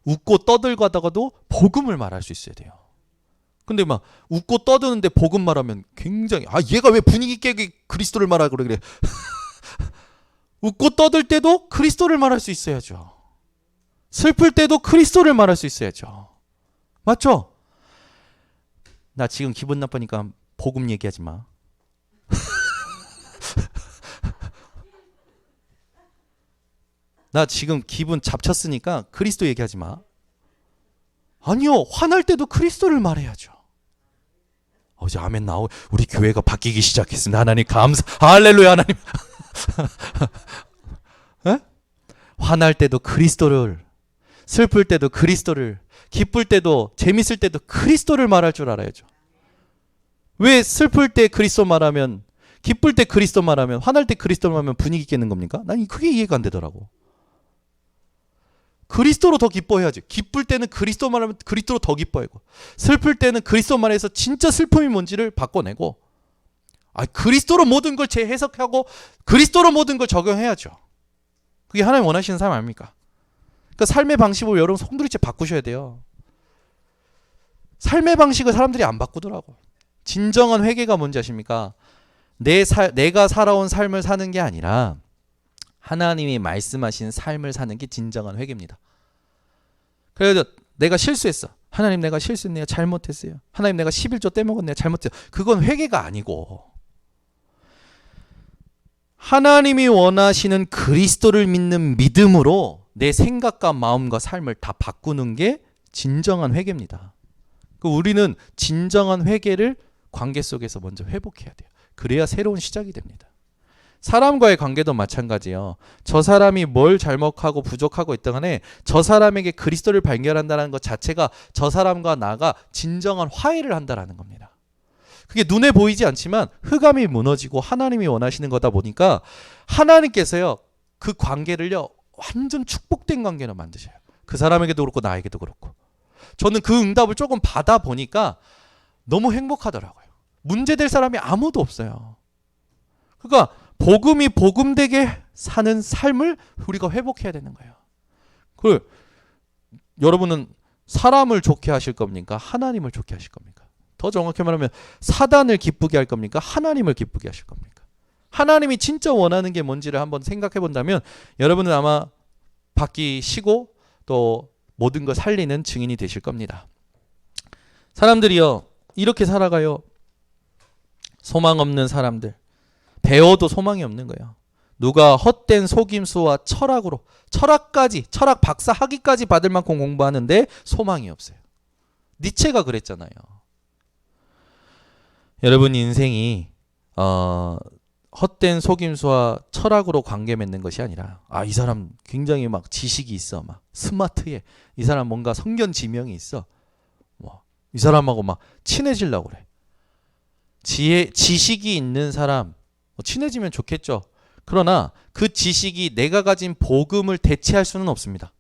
웃고 떠들다가도 복음을 말할 수 있어야 돼요. 근데 막 웃고 떠드는데 복음 말하면 굉장히 얘가 왜 분위기 깨게 그리스도를 말하고 그래. 웃고 떠들 때도 그리스도를 말할 수 있어야죠. 슬플 때도 그리스도를 말할 수 있어야죠. 맞죠? 나 지금 기분 나쁘니까 복음 얘기하지 마. 나 지금 기분 잡쳤으니까 그리스도 얘기하지 마. 아니요. 화날 때도 그리스도를 말해야죠. 어제 아멘 나오. 우리 교회가 바뀌기 시작했습니다. 하나님 감사. 할렐루야 하나님. 에? 화날 때도 그리스도를, 슬플 때도 그리스도를, 기쁠 때도 재밌을 때도 그리스도를 말할 줄 알아야죠. 왜 슬플 때 그리스도 말하면, 기쁠 때 그리스도 말하면, 화날 때 그리스도 말하면 분위기 깨는 겁니까? 난 그게 이해가 안 되더라고. 그리스도로 더 기뻐해야지. 기쁠 때는 그리스도 말하면 그리스도로 더 기뻐하고, 슬플 때는 그리스도 말해서 진짜 슬픔이 뭔지를 바꿔내고, 그리스도로 모든 걸 재해석하고 그리스도로 모든 걸 적용해야죠. 그게 하나님 원하시는 삶 아닙니까? 그러니까 삶의 방식을 여러분 송두리째 바꾸셔야 돼요. 삶의 방식을 사람들이 안 바꾸더라고. 진정한 회개가 뭔지 아십니까? 내가 살아온 삶을 사는 게 아니라 하나님이 말씀하신 삶을 사는 게 진정한 회개입니다. 그래서 내가 실수했어. 하나님 내가 실수했네요. 잘못했어요. 하나님 내가 11조 떼먹었네요. 잘못했어요. 그건 회개가 아니고 하나님이 원하시는 그리스도를 믿는 믿음으로 내 생각과 마음과 삶을 다 바꾸는 게 진정한 회개입니다. 우리는 진정한 회개를 관계 속에서 먼저 회복해야 돼요. 그래야 새로운 시작이 됩니다. 사람과의 관계도 마찬가지예요. 저 사람이 뭘 잘못하고 부족하고 있든 간에 저 사람에게 그리스도를 발견한다는 것 자체가 저 사람과 나가 진정한 화해를 한다는 겁니다. 그게 눈에 보이지 않지만 흑암이 무너지고 하나님이 원하시는 거다 보니까 하나님께서요 그 관계를요 완전 축복된 관계로 만드셔요. 그 사람에게도 그렇고 나에게도 그렇고. 저는 그 응답을 조금 받아보니까 너무 행복하더라고요. 문제될 사람이 아무도 없어요. 그러니까 복음이 복음되게 사는 삶을 우리가 회복해야 되는 거예요. 여러분은 사람을 좋게 하실 겁니까? 하나님을 좋게 하실 겁니까? 더 정확히 말하면 사단을 기쁘게 할 겁니까? 하나님을 기쁘게 하실 겁니까? 하나님이 진짜 원하는 게 뭔지를 한번 생각해 본다면 여러분은 아마 바뀌시고 또 모든 걸 살리는 증인이 되실 겁니다. 사람들이요 이렇게 살아가요. 소망 없는 사람들. 배워도 소망이 없는 거예요. 누가 헛된 속임수와 철학으로 철학 박사 학위까지 받을 만큼 공부하는데 소망이 없어요. 니체가 그랬잖아요. 여러분 인생이 헛된 속임수와 철학으로 관계 맺는 것이 아니라 이 사람 굉장히 막 지식이 있어, 막 스마트해, 이 사람 뭔가 성견 지명이 있어, 이 사람하고 막 친해지려고 그래. 지식이 있는 사람 친해지면 좋겠죠. 그러나 그 지식이 내가 가진 복음을 대체할 수는 없습니다.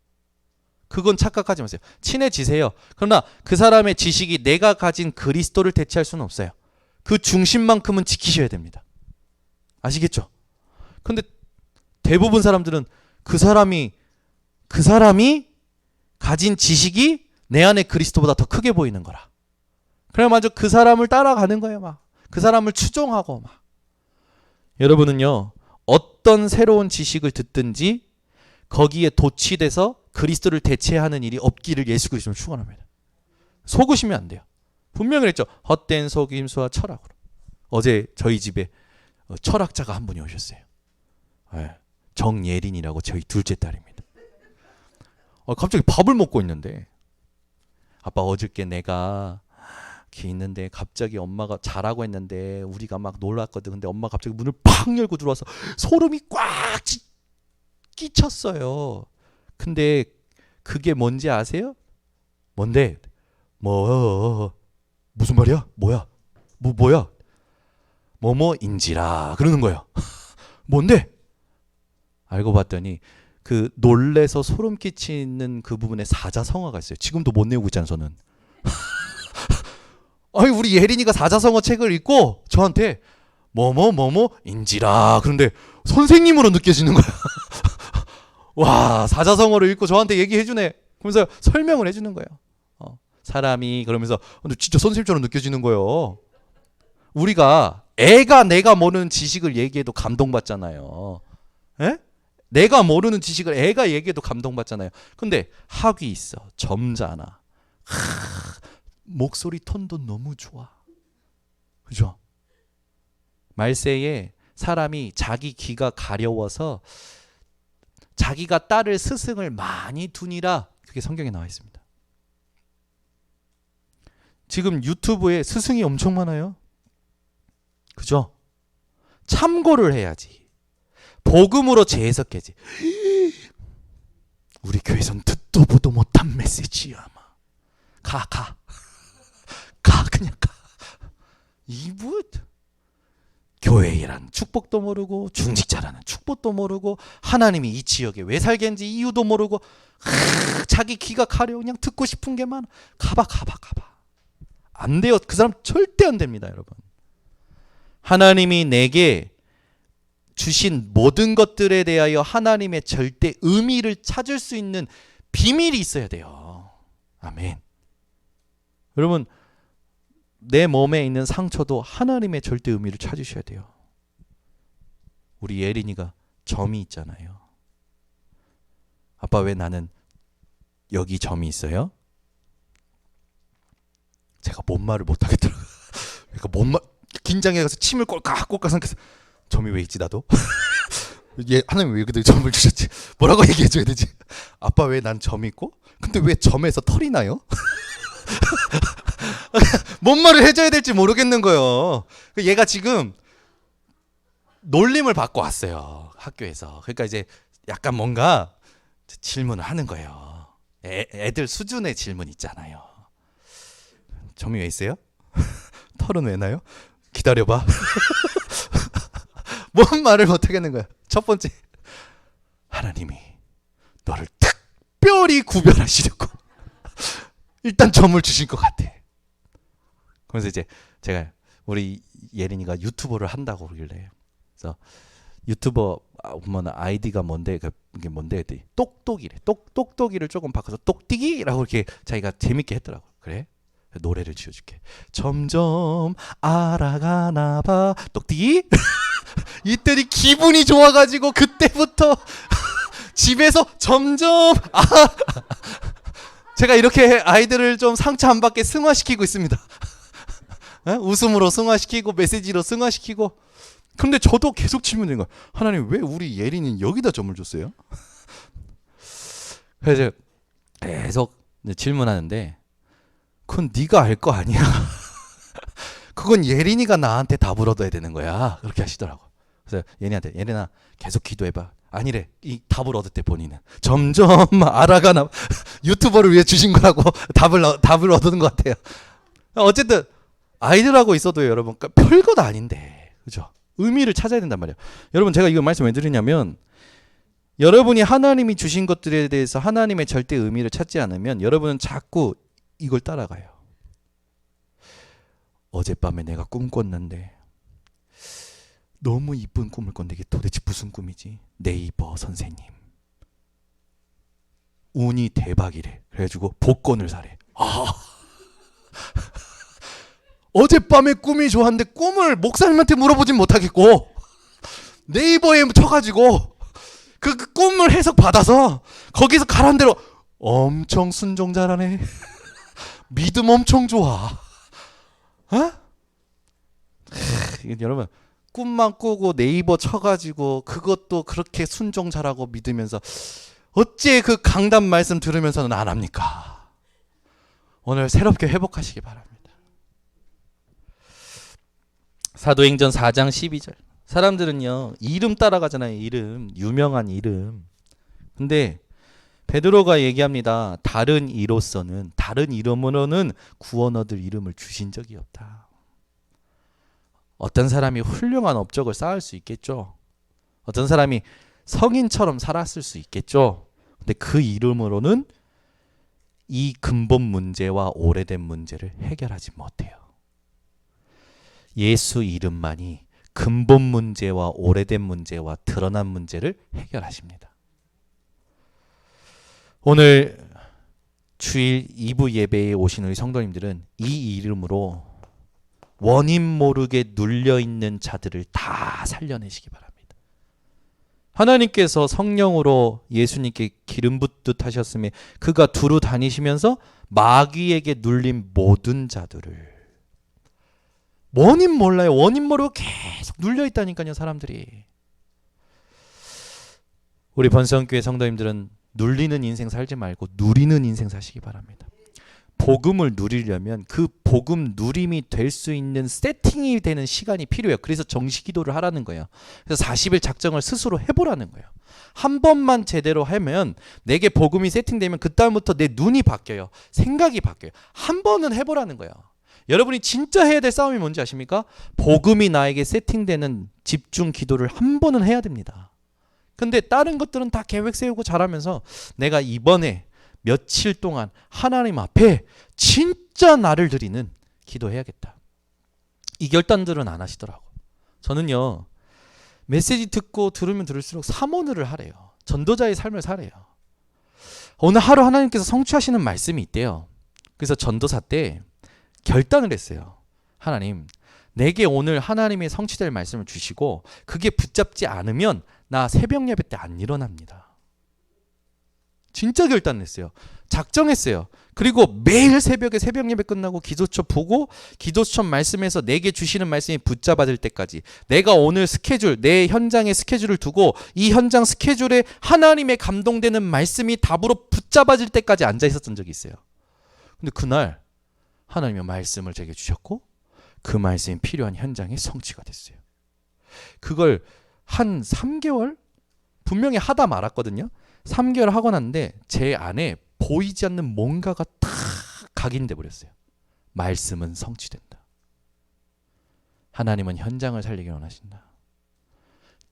그건 착각하지 마세요. 친해지세요. 그러나 그 사람의 지식이 내가 가진 그리스도를 대체할 수는 없어요. 그 중심만큼은 지키셔야 됩니다. 아시겠죠? 근데 대부분 사람들은 그 사람이 가진 지식이 내 안에 그리스도보다 더 크게 보이는 거라. 그래 먼저 그 사람을 따라가는 거예요. 막 그 사람을 추종하고 막. 여러분은요 어떤 새로운 지식을 듣든지 거기에 도취돼서 그리스도를 대체하는 일이 없기를 예수 그리스도로 축원합니다. 속으시면 안 돼요. 분명히 그랬죠. 헛된 속임수와 철학으로. 어제 저희 집에 철학자가 한 분이 오셨어요. 정예린이라고 저희 둘째 딸입니다. 갑자기 밥을 먹고 있는데 아빠 어저께 내가 기 있는데 갑자기 엄마가 자라고 했는데 우리가 막 놀랐거든. 근데 엄마가 갑자기 문을 팍 열고 들어와서 소름이 꽉 끼쳤어요. 근데 그게 뭔지 아세요? 뭔데? 무슨 말이야? 뭐야? 뭐야? 뭐뭐인지라 그러는 거예요. 뭔데? 알고 봤더니 그 놀래서 소름 끼치는 그 부분에 사자성어가 있어요. 지금도 못 내우고 있잖아요, 저는. 우리 예린이가 사자성어 책을 읽고 저한테 뭐뭐인지라 그런데 선생님으로 느껴지는 거야. 와, 사자성어를 읽고 저한테 얘기해 주네. 그러면서 설명을 해 주는 거예요. 사람이 그러면서 근데 진짜 선생님처럼 느껴지는 거예요. 우리가 애가 내가 모르는 지식을 얘기해도 감동받잖아요. 에? 내가 모르는 지식을 애가 얘기해도 감동받잖아요. 근데 학위 있어. 점잖아. 목소리 톤도 너무 좋아. 그죠? 말세에 사람이 자기 귀가 가려워서 자기가 딸을 스승을 많이 두니라 그게 성경에 나와 있습니다. 지금 유튜브에 스승이 엄청 많아요. 그죠? 참고를 해야지. 복음으로 재해석해야지. 우리 교회선 듣도 보도 못한 메시지야. 그냥 가. 이분 교회란 축복도 모르고 중직자라는 축복도 모르고 하나님이 이 지역에 왜 살겠는지 이유도 모르고 자기 귀가 가려 그냥 듣고 싶은 게 많아. 가봐. 안 돼요. 그 사람 절대 안 됩니다, 여러분. 하나님이 내게 주신 모든 것들에 대하여 하나님의 절대 의미를 찾을 수 있는 비밀이 있어야 돼요. 아멘. 여러분 내 몸에 있는 상처도 하나님의 절대 의미를 찾으셔야 돼요. 우리 예린이가 점이 있잖아요. 아빠 왜 나는 여기 점이 있어요? 제가 뭔 말을 못 하겠더라고요. 그러니까 뭔 말, 긴장해가서 침을 꼴깍꼴깍 삼켜서 점이 왜 있지 나도? 얘 하나님 왜 그들 점을 주셨지? 뭐라고 얘기해줘야 되지? 아빠 왜 난 점이 있고? 근데 왜 점에서 털이 나요? 뭔 말을 해줘야 될지 모르겠는 거예요. 얘가 지금 놀림을 받고 왔어요. 학교에서. 그러니까 이제 약간 뭔가 질문을 하는 거예요. 애들 수준의 질문 있잖아요. 점이 왜 있어요? 털은 왜 나요? 기다려봐. 뭔 말을 못 하겠는 거야. 첫 번째, 하나님이 너를 특별히 구별하시려고 일단 점을 주신 것 같아. 그래서 이제 제가 우리 예린이가 유튜버를 한다고 그러길래, 그래서 유튜버 보면 아이디가 뭔데, 그게 뭔데 했더니 똑똑이래. 똑똑이를 조금 바꿔서 똑띠기라고 이렇게 자기가 재밌게 했더라고. 그래? 노래를 지어줄게. 점점 알아가나 봐 똑띠기. 이때니 기분이 좋아가지고 그때부터 집에서 점점 제가 이렇게 아이들을 좀 상처 안 받게 승화시키고 있습니다. 웃음으로 승화시키고 메시지로 승화시키고. 근데 저도 계속 질문인 거예요. 하나님 왜 우리 예린이는 여기다 점을 줬어요? 그래서 계속 질문하는데 그건 네가 알 거 아니야. 그건 예린이가 나한테 답을 얻어야 되는 거야. 그렇게 하시더라고. 그래서 예린이한테 예린아 계속 기도해봐. 아니래. 이 답을 얻을 때 본인은 점점 알아가나 유튜버를 위해 주신 거라고 답을 얻는 것 같아요. 어쨌든 아이들하고 있어도 여러분 별것 아닌데, 그죠? 의미를 찾아야 된단 말이에요. 여러분 제가 이걸 말씀 왜 드리냐면 여러분이 하나님이 주신 것들에 대해서 하나님의 절대 의미를 찾지 않으면 여러분은 자꾸 이걸 따라가요. 어젯밤에 내가 꿈 꿨는데 너무 이쁜 꿈을 꿨는데 이게 도대체 무슨 꿈이지? 네이버 선생님 운이 대박이래. 그래가지고 복권을 사래. 어젯밤에 꿈이 좋았는데 꿈을 목사님한테 물어보진 못하겠고 네이버에 쳐가지고 그 꿈을 해석 받아서 거기서 가라는 대로 엄청 순종 잘하네. 믿음 엄청 좋아. 여러분 꿈만 꾸고 네이버 쳐가지고 그것도 그렇게 순종 잘하고 믿으면서 어째 그 강단 말씀 들으면서는 안 합니까? 오늘 새롭게 회복하시기 바랍니다. 사도행전 4장 12절. 사람들은요 이름 따라가잖아요. 이름, 유명한 이름. 근데 베드로가 얘기합니다. 다른 이름으로는 구원 얻을 이름을 주신 적이 없다. 어떤 사람이 훌륭한 업적을 쌓을 수 있겠죠. 어떤 사람이 성인처럼 살았을 수 있겠죠. 근데 그 이름으로는 이 근본 문제와 오래된 문제를 해결하지 못해요. 예수 이름만이 근본 문제와 오래된 문제와 드러난 문제를 해결하십니다. 오늘 주일 2부 예배에 오신 우리 성도님들은 이 이름으로 원인 모르게 눌려있는 자들을 다 살려내시기 바랍니다. 하나님께서 성령으로 예수님께 기름 붓듯 하셨음에 그가 두루 다니시면서 마귀에게 눌린 모든 자들을 원인 몰라요. 원인 모르고 계속 눌려있다니까요. 사람들이. 우리 번성교회 성도님들은 눌리는 인생 살지 말고 누리는 인생 사시기 바랍니다. 복음을 누리려면 그 복음 누림이 될 수 있는 세팅이 되는 시간이 필요해요. 그래서 정시기도를 하라는 거예요. 그래서 40일 작정을 스스로 해보라는 거예요. 한 번만 제대로 하면 내게 복음이 세팅되면 그 다음부터 내 눈이 바뀌어요. 생각이 바뀌어요. 한 번은 해보라는 거예요. 여러분이 진짜 해야 될 싸움이 뭔지 아십니까? 복음이 나에게 세팅되는 집중 기도를 한 번은 해야 됩니다. 근데 다른 것들은 다 계획 세우고 잘하면서 내가 이번에 며칠 동안 하나님 앞에 진짜 나를 드리는 기도해야겠다. 이 결단들은 안 하시더라고. 저는요 메시지 듣고 들으면 들을수록 사모늘을 하래요. 전도자의 삶을 살아요. 오늘 하루 하나님께서 성취하시는 말씀이 있대요. 그래서 전도사 때 결단을 했어요. 하나님, 내게 오늘 하나님의 성취될 말씀을 주시고 그게 붙잡지 않으면 나 새벽 예배 때 안 일어납니다. 진짜 결단했어요. 작정했어요. 그리고 매일 새벽에 새벽 예배 끝나고 기도처 보고 기도처 말씀에서 내게 주시는 말씀이 붙잡아질 때까지 내가 오늘 스케줄, 내 현장의 스케줄을 두고 이 현장 스케줄에 하나님의 감동되는 말씀이 답으로 붙잡아질 때까지 앉아 있었던 적이 있어요. 근데 그날 하나님의 말씀을 제게 주셨고 그 말씀이 필요한 현장에 성취가 됐어요. 그걸 한 3개월? 분명히 하다 말았거든요. 3개월 하고 났는데 제 안에 보이지 않는 뭔가가 탁 각인돼 버렸어요. 말씀은 성취된다. 하나님은 현장을 살리기 원하신다.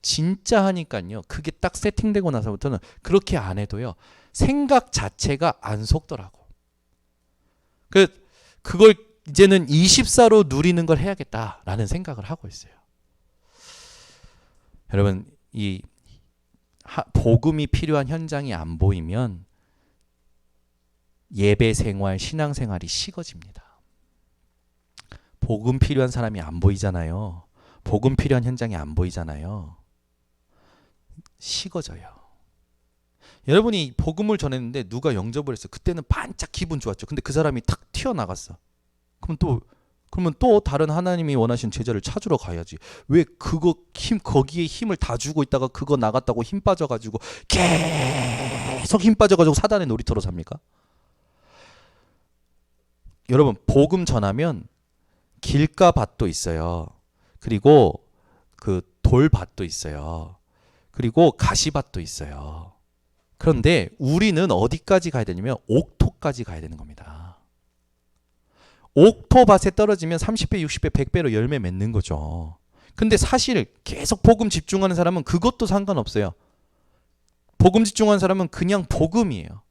진짜 하니까요. 그게 딱 세팅되고 나서부터는 그렇게 안 해도요. 생각 자체가 안 속더라고. 그걸 이제는 24로 누리는 걸 해야겠다라는 생각을 하고 있어요. 여러분, 이 복음이 필요한 현장이 안 보이면 예배 생활, 신앙 생활이 식어집니다. 복음 필요한 사람이 안 보이잖아요. 복음 필요한 현장이 안 보이잖아요. 식어져요. 여러분이 복음을 전했는데 누가 영접을 했어요. 그때는 반짝 기분 좋았죠. 근데 그 사람이 탁 튀어나갔어. 그러면 또 다른 하나님이 원하신 제자를 찾으러 가야지. 왜 거기에 힘을 다 주고 있다가 그거 나갔다고 힘 빠져가지고 계속 힘 빠져가지고 사단의 놀이터로 삽니까? 여러분, 복음 전하면 길가밭도 있어요. 그리고 그 돌밭도 있어요. 그리고 가시밭도 있어요. 그런데 우리는 어디까지 가야 되냐면 옥토까지 가야 되는 겁니다. 옥토밭에 떨어지면 30배, 60배, 100배로 열매 맺는 거죠. 근데 사실 계속 복음 집중하는 사람은 그것도 상관없어요. 복음 집중하는 사람은 그냥 복음이에요.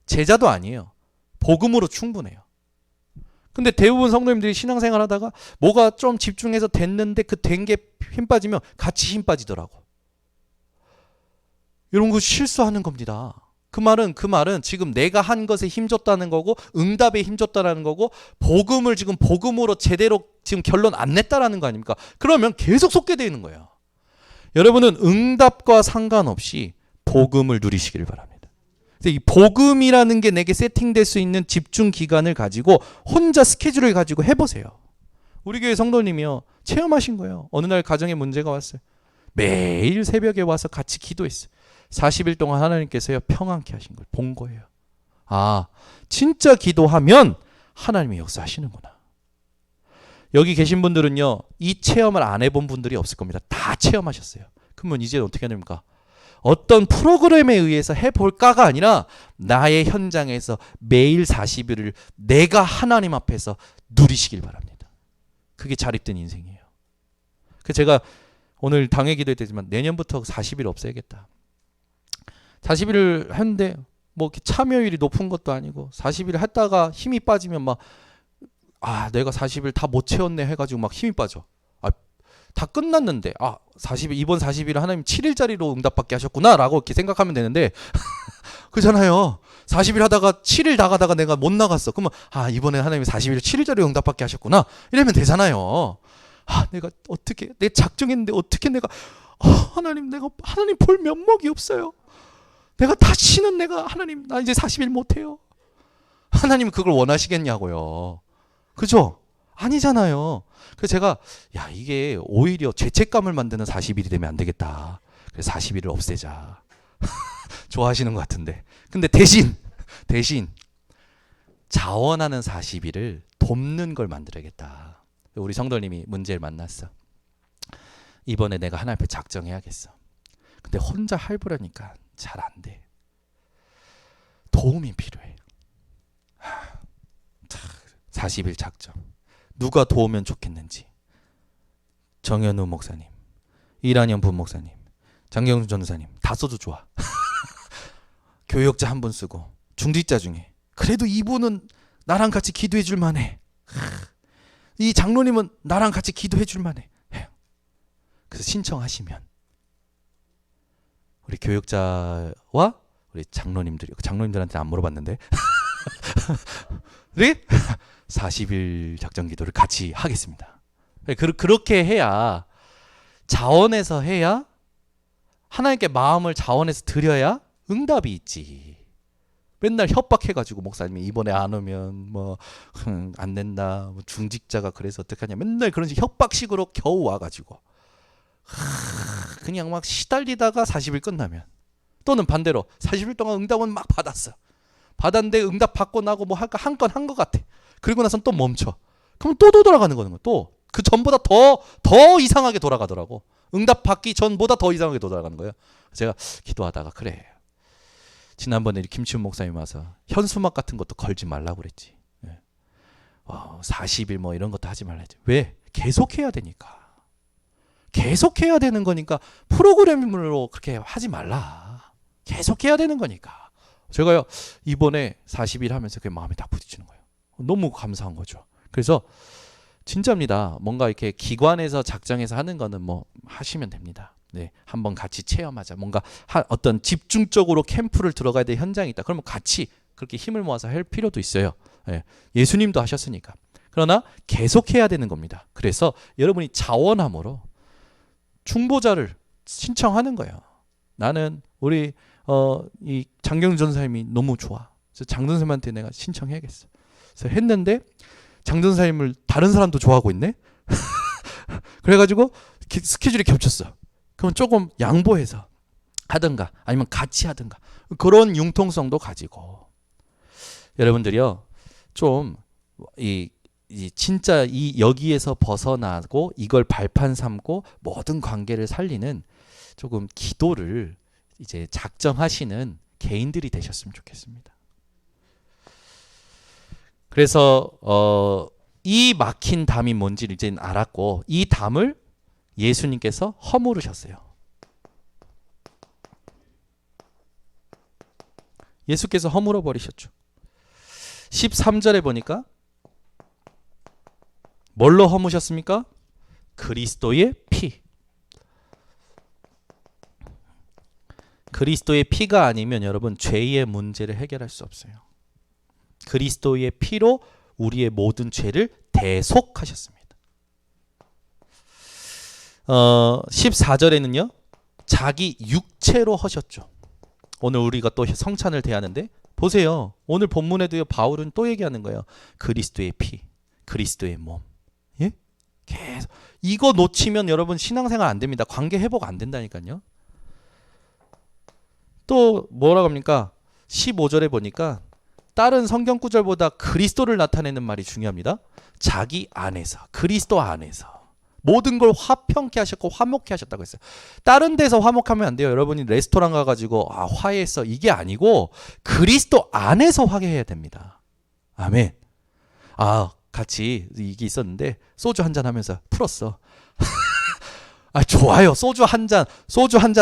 제자도 아니에요. 복음으로 충분해요. 근데 대부분 성도님들이 신앙생활 하다가 뭐가 좀 집중해서 됐는데 그 된 게 힘 빠지면 같이 힘 빠지더라고. 이런 거 실수하는 겁니다. 그 말은 지금 내가 한 것에 힘줬다는 거고 응답에 힘줬다는 거고 복음을 지금 복음으로 제대로 지금 결론 안 냈다라는 거 아닙니까? 그러면 계속 속게 되는 거예요. 여러분은 응답과 상관없이 복음을 누리시길 바랍니다. 이 복음이라는 게 내게 세팅될 수 있는 집중 기간을 가지고 혼자 스케줄을 가지고 해보세요. 우리 교회 성도님이요. 체험하신 거예요. 어느 날 가정에 문제가 왔어요. 매일 새벽에 와서 같이 기도했어요. 40일 동안 하나님께서요 평안케 하신 걸 본 거예요. 아, 진짜 기도하면 하나님이 역사하시는구나. 여기 계신 분들은요 이 체험을 안 해본 분들이 없을 겁니다. 다 체험하셨어요. 그러면 이제 어떻게 해야 됩니까? 어떤 프로그램에 의해서 해볼까가 아니라 나의 현장에서 매일 40일을 내가 하나님 앞에서 누리시길 바랍니다. 그게 자립된 인생이에요. 그래서 제가 오늘 당회 기도회 때지만 내년부터 40일 없애야겠다. 40일을 했는데 뭐 이렇게 참여율이 높은 것도 아니고 40일 했다가 힘이 빠지면 막 내가 40일 다 못 채웠네 해가지고 막 힘이 빠져. 다 끝났는데 40일 이번 40일을 하나님 7일짜리로 응답받게 하셨구나 라고 이렇게 생각하면 되는데 그렇잖아요. 40일 하다가 7일 나가다가 내가 못 나갔어. 그러면 이번에 하나님이 40일 7일짜리로 응답받게 하셨구나 이러면 되잖아요. 내가 어떻게 내 작정했는데 어떻게 내가 하나님 볼 면목이 없어요. 내가 다시는 하나님 나 이제 40일 못해요. 하나님 그걸 원하시겠냐고요. 그죠? 아니잖아요. 그래서 제가 이게 오히려 죄책감을 만드는 40일이 되면 안 되겠다. 그래서 40일을 없애자. 좋아하시는 것 같은데. 근데 대신 자원하는 40일을 돕는 걸 만들어야겠다. 우리 성도님이 문제를 만났어. 이번에 내가 하나님 앞에 작정해야겠어. 근데 혼자 할부라니까 잘 안 돼. 도움이 필요해. 40일 작정. 누가 도우면 좋겠는지. 정현우 목사님, 이란현 부목사님, 장경준 전도사님 다 써도 좋아. 교역자 한 분 쓰고 중직자 중에 그래도 이분은 나랑 같이 기도해 줄 만해. 이 장로님은 나랑 같이 기도해 줄 만해. 그래서 신청하시면 우리 교역자와 우리 장로님들한테 안 물어봤는데 우리 40일 작정 기도를 같이 하겠습니다. 그렇게 해야, 자원해서 해야, 하나님께 마음을 자원해서 드려야 응답이 있지. 맨날 협박해가지고 목사님이 이번에 안 오면 뭐 안 된다, 뭐 중직자가 그래서 어떡하냐, 맨날 그런 식 협박식으로 겨우 와가지고 그냥 막 시달리다가 40일 끝나면, 또는 반대로 40일 동안 응답은 막 받았어. 받았는데 응답 받고 나고 뭐 할까 한 건 한 것 같아. 그리고 나선 또 멈춰. 그럼 또 돌아가는 거는 거야. 또 그 전보다 더 이상하게 돌아가더라고. 응답 받기 전보다 더 이상하게 돌아가는 거예요. 제가 기도하다가, 그래, 지난번에 김치훈 목사님 와서 현수막 같은 것도 걸지 말라고 그랬지. 40일 뭐 이런 것도 하지 말라 했지. 왜? 계속해야 되니까. 계속해야 되는 거니까 프로그램으로 그렇게 하지 말라. 계속해야 되는 거니까. 제가요, 이번에 40일 하면서 그게 마음에 딱 부딪히는 거예요. 너무 감사한 거죠. 그래서 진짜입니다. 뭔가 이렇게 기관에서 작정해서 하는 거는 뭐 하시면 됩니다. 네, 한번 같이 체험하자. 뭔가 어떤 집중적으로 캠프를 들어가야 될 현장이 있다. 그러면 같이 그렇게 힘을 모아서 할 필요도 있어요. 네, 예수님도 하셨으니까. 그러나 계속해야 되는 겁니다. 그래서 여러분이 자원함으로 중보자를 신청하는 거예요. 나는 우리 이 장경 전사님이 너무 좋아. 그래서 장 전사님한테 내가 신청해야겠어. 그래서 했는데 장 전사님을 다른 사람도 좋아하고 있네. 그래가지고 스케줄이 겹쳤어. 그럼 조금 양보해서 하든가 아니면 같이 하든가, 그런 융통성도 가지고, 여러분들이요 좀 진짜 여기에서 벗어나고 이걸 발판 삼고 모든 관계를 살리는 조금 기도를 이제 작정하시는 개인들이 되셨으면 좋겠습니다. 그래서 이 막힌 담이 뭔지를 이제 알았고, 이 담을 예수님께서 허물으셨어요. 예수께서 허물어 버리셨죠. 13절에 보니까 뭘로 허무셨습니까? 그리스도의 피. 그리스도의 피가 아니면 여러분 죄의 문제를 해결할 수 없어요. 그리스도의 피로 우리의 모든 죄를 대속하셨습니다. 14절에는요. 자기 육체로 하셨죠. 오늘 우리가 또 성찬을 대하는데 보세요. 오늘 본문에도요. 바울은 또 얘기하는 거예요. 그리스도의 피, 그리스도의 몸. 예? 계속 이거 놓치면 여러분 신앙생활 안 됩니다. 관계 회복 안 된다니까요. 또 뭐라고 합니까? 15절에 보니까 다른 성경 구절보다 그리스도를 나타내는 말이 중요합니다. 자기 안에서, 그리스도 안에서 모든 걸 화평케 하셨고 화목케 하셨다고 했어요. 다른 데서 화목하면 안 돼요. 여러분이 레스토랑 가가지고 화해했어, 이게 아니고 그리스도 안에서 화해해야 됩니다. 아멘. 같이 이게 있었는데 소주 한잔 하면서 풀었어. 좋아요. 소주 한 잔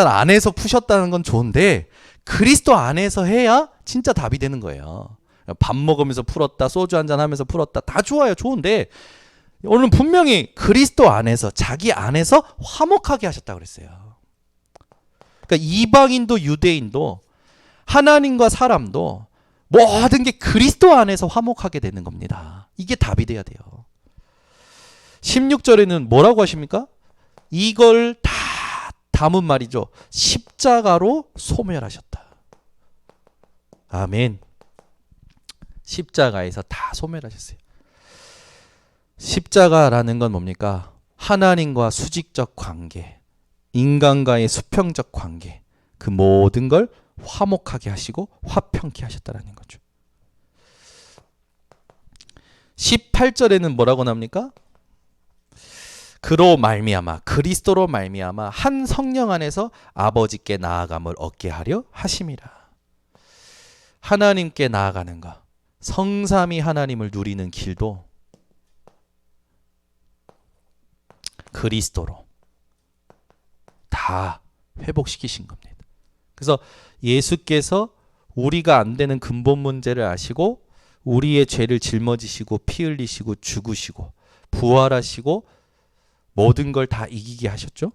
안에서 푸셨다는 건 좋은데 그리스도 안에서 해야 진짜 답이 되는 거예요. 밥 먹으면서 풀었다, 소주 한잔 하면서 풀었다, 다 좋아요. 좋은데 오늘은 분명히 그리스도 안에서, 자기 안에서 화목하게 하셨다고 그랬어요. 그러니까 이방인도 유대인도 하나님과 사람도 모든 게 그리스도 안에서 화목하게 되는 겁니다. 이게 답이 돼야 돼요. 16절에는 뭐라고 하십니까? 이걸 다 담은 말이죠. 십자가로 소멸하셨다. 아멘. 십자가에서 다 소멸하셨어요. 십자가라는 건 뭡니까? 하나님과 수직적 관계, 인간과의 수평적 관계, 그 모든 걸 화목하게 하시고 화평케 하셨다라는 거죠. 18절에는 뭐라고 나옵니까? 그로 말미암아, 그리스도로 말미암아 한 성령 안에서 아버지께 나아감을 얻게 하려 하심이라. 하나님께 나아가는 것, 성삼위 하나님을 누리는 길도 그리스도로 다 회복시키신 겁니다. 그래서 예수께서 우리가 안 되는 근본 문제를 아시고 우리의 죄를 짊어지시고 피 흘리시고 죽으시고 부활하시고 모든 걸 다 이기게 하셨죠.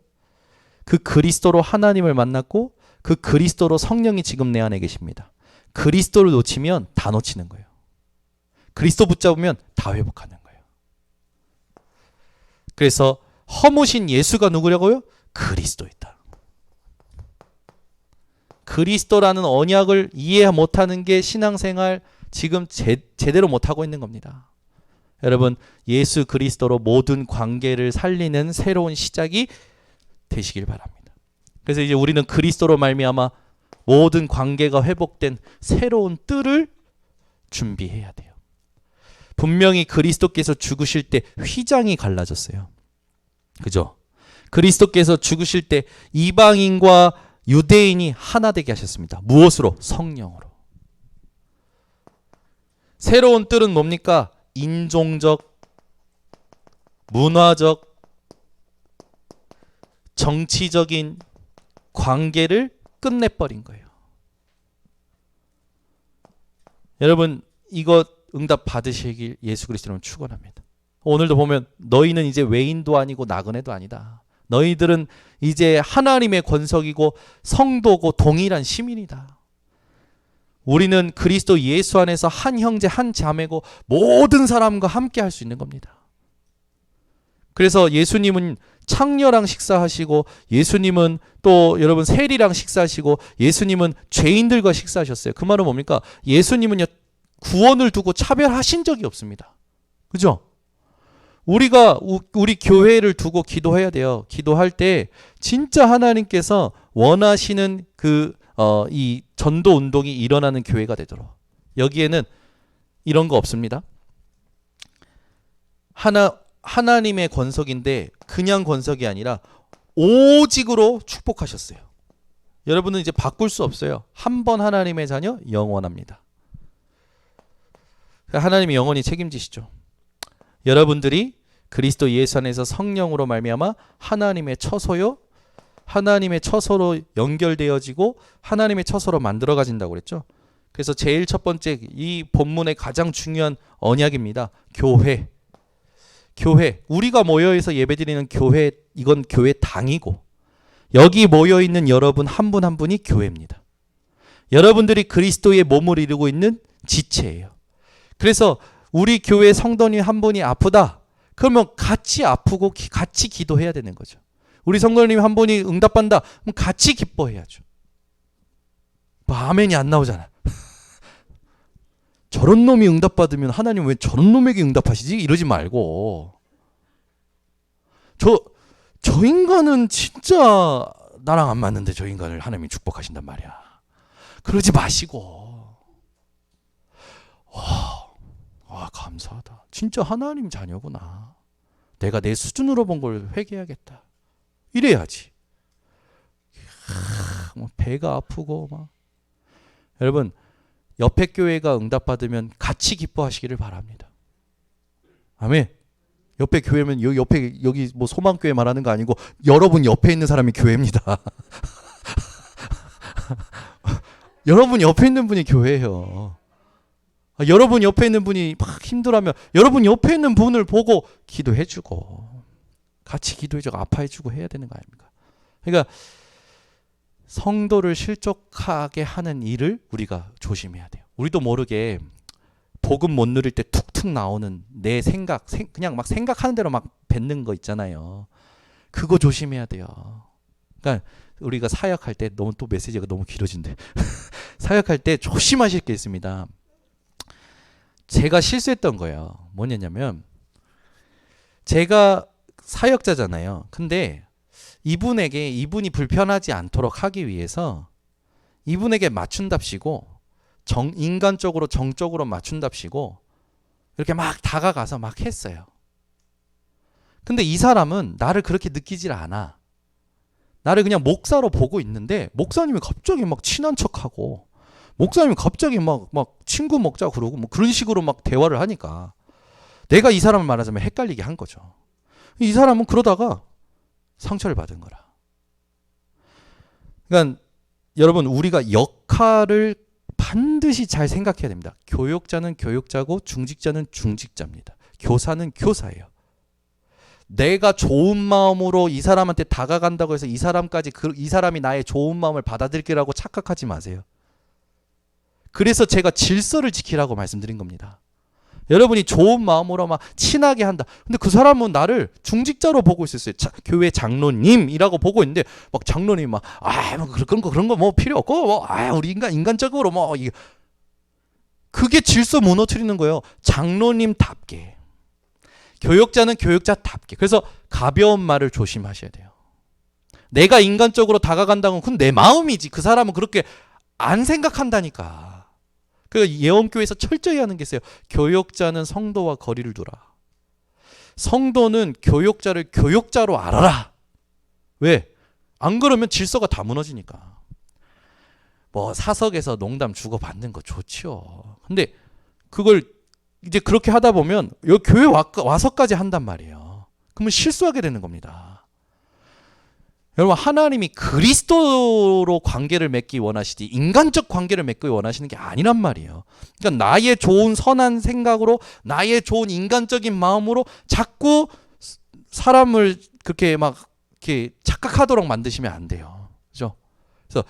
그 그리스도로 하나님을 만났고 그 그리스도로 성령이 지금 내 안에 계십니다. 그리스도를 놓치면 다 놓치는 거예요. 그리스도 붙잡으면 다 회복하는 거예요. 그래서 허무신 예수가 누구냐고요? 그리스도이다. 그리스도라는 언약을 이해 못하는 게 신앙생활 지금 제대로 못하고 있는 겁니다. 여러분, 예수 그리스도로 모든 관계를 살리는 새로운 시작이 되시길 바랍니다. 그래서 이제 우리는 그리스도로 말미암아 모든 관계가 회복된 새로운 뜰을 준비해야 돼요. 분명히 그리스도께서 죽으실 때 휘장이 갈라졌어요. 그죠? 그리스도께서 죽으실 때 이방인과 유대인이 하나 되게 하셨습니다. 무엇으로? 성령으로. 새로운 뜰은 뭡니까? 인종적, 문화적, 정치적인 관계를 끝내버린 거예요. 여러분, 이거 응답 받으시길 예수 그리스도로 축원합니다. 오늘도 보면 너희는 이제 외인도 아니고 나그네도 아니다. 너희들은 이제 하나님의 권석이고 성도고 동일한 시민이다. 우리는 그리스도 예수 안에서 한 형제 한 자매고 모든 사람과 함께 할 수 있는 겁니다. 그래서 예수님은 창녀랑 식사하시고, 예수님은 또 여러분 세리랑 식사하시고, 예수님은 죄인들과 식사하셨어요. 그 말은 뭡니까? 예수님은요, 구원을 두고 차별하신 적이 없습니다. 그죠? 우리가 우리 교회를 두고 기도해야 돼요. 기도할 때 진짜 하나님께서 원하시는 이 전도 운동이 일어나는 교회가 되도록. 여기에는 이런 거 없습니다. 하나님의 권석인데 그냥 권석이 아니라 오직으로 축복하셨어요. 여러분은 이제 바꿀 수 없어요. 한 번 하나님의 자녀 영원합니다. 하나님이 영원히 책임지시죠. 여러분들이 그리스도 예수 안에서 성령으로 말미암아 하나님의 처소요, 하나님의 처소로 연결되어지고 하나님의 처소로 만들어가진다고 그랬죠. 그래서 제일 첫 번째 이 본문의 가장 중요한 언약입니다. 교회. 우리가 모여서 예배드리는 교회, 이건 교회 당이고, 여기 모여있는 여러분 한 분 한 분이 교회입니다. 여러분들이 그리스도의 몸을 이루고 있는 지체예요. 그래서 우리 교회 성도님 한 분이 아프다. 그러면 같이 아프고 같이 기도해야 되는 거죠. 우리 성도님 한 분이 응답받는다. 그럼 같이 기뻐해야죠. 뭐 아멘이 안 나오잖아. 저런 놈이 응답받으면 하나님 왜 저런 놈에게 응답하시지? 이러지 말고, 저 인간은 진짜 나랑 안 맞는데 저 인간을 하나님이 축복하신단 말이야. 그러지 마시고, 와, 감사하다. 진짜 하나님 자녀구나. 내가 내 수준으로 본 걸 회개해야겠다. 이래야지. 뭐 배가 아프고 막. 여러분, 옆에 교회가 응답받으면 같이 기뻐하시기를 바랍니다. 아멘. 옆에 교회면 여기 뭐 소망교회 말하는 거 아니고 여러분 옆에 있는 사람이 교회입니다. 여러분 옆에 있는 분이 교회예요. 여러분 옆에 있는 분이 막 힘들어하면 여러분 옆에 있는 분을 보고 기도해주고 같이 기도해주고 아파해주고 해야 되는 거 아닙니까? 그러니까 성도를 실족하게 하는 일을 우리가 조심해야 돼요. 우리도 모르게 복음 못 누릴 때 툭툭 나오는 내 생각, 그냥 막 생각하는 대로 막 뱉는 거 있잖아요. 그거 조심해야 돼요. 그러니까 우리가 사역할 때 너무 또 메시지가 너무 길어진대. 사역할 때 조심하실 게 있습니다. 제가 실수했던 거예요. 뭐냐면 제가 사역자잖아요. 근데 이분이 불편하지 않도록 하기 위해서 이분에게 맞춘답시고 인간적으로 정적으로 맞춘답시고 이렇게 막 다가가서 막 했어요. 근데 이 사람은 나를 그렇게 느끼질 않아. 나를 그냥 목사로 보고 있는데 목사님이 갑자기 막 친한 척하고 목사님이 갑자기 막 친구 먹자 그러고 뭐 그런 식으로 막 대화를 하니까 내가 이 사람을 말하자면 헷갈리게 한 거죠. 이 사람은 그러다가 상처를 받은 거라. 그러니까 여러분, 우리가 역할을 반드시 잘 생각해야 됩니다. 교육자는 교육자고 중직자는 중직자입니다. 교사는 교사예요. 내가 좋은 마음으로 이 사람한테 다가간다고 해서 이 사람이 나의 좋은 마음을 받아들이라고 착각하지 마세요. 그래서 제가 질서를 지키라고 말씀드린 겁니다. 여러분이 좋은 마음으로 막 친하게 한다. 근데 그 사람은 나를 중직자로 보고 있었어요. 교회 장로님이라고 보고 있는데 막 장로님 막 뭐 그런 거 뭐 필요 없고 뭐 우리 인간적으로 뭐 그게 질서 무너뜨리는 거예요. 장로님답게. 교역자는 교역자답게. 그래서 가벼운 말을 조심하셔야 돼요. 내가 인간적으로 다가간다는 건 그건 내 마음이지. 그 사람은 그렇게 안 생각한다니까. 그 예언교회에서 철저히 하는 게 있어요. 교역자는 성도와 거리를 두라. 성도는 교역자를 교역자로 알아라. 왜? 안 그러면 질서가 다 무너지니까. 뭐 사석에서 농담 주고받는 거 좋죠. 근데 그걸 이제 그렇게 하다 보면 여기 교회 와서까지 한단 말이에요. 그러면 실수하게 되는 겁니다. 여러분, 하나님이 그리스도로 관계를 맺기 원하시지 인간적 관계를 맺기 원하시는 게 아니란 말이에요. 그러니까 나의 좋은 선한 생각으로 나의 좋은 인간적인 마음으로 자꾸 사람을 그렇게 막 이렇게 착각하도록 만드시면 안 돼요. 그죠? 그래서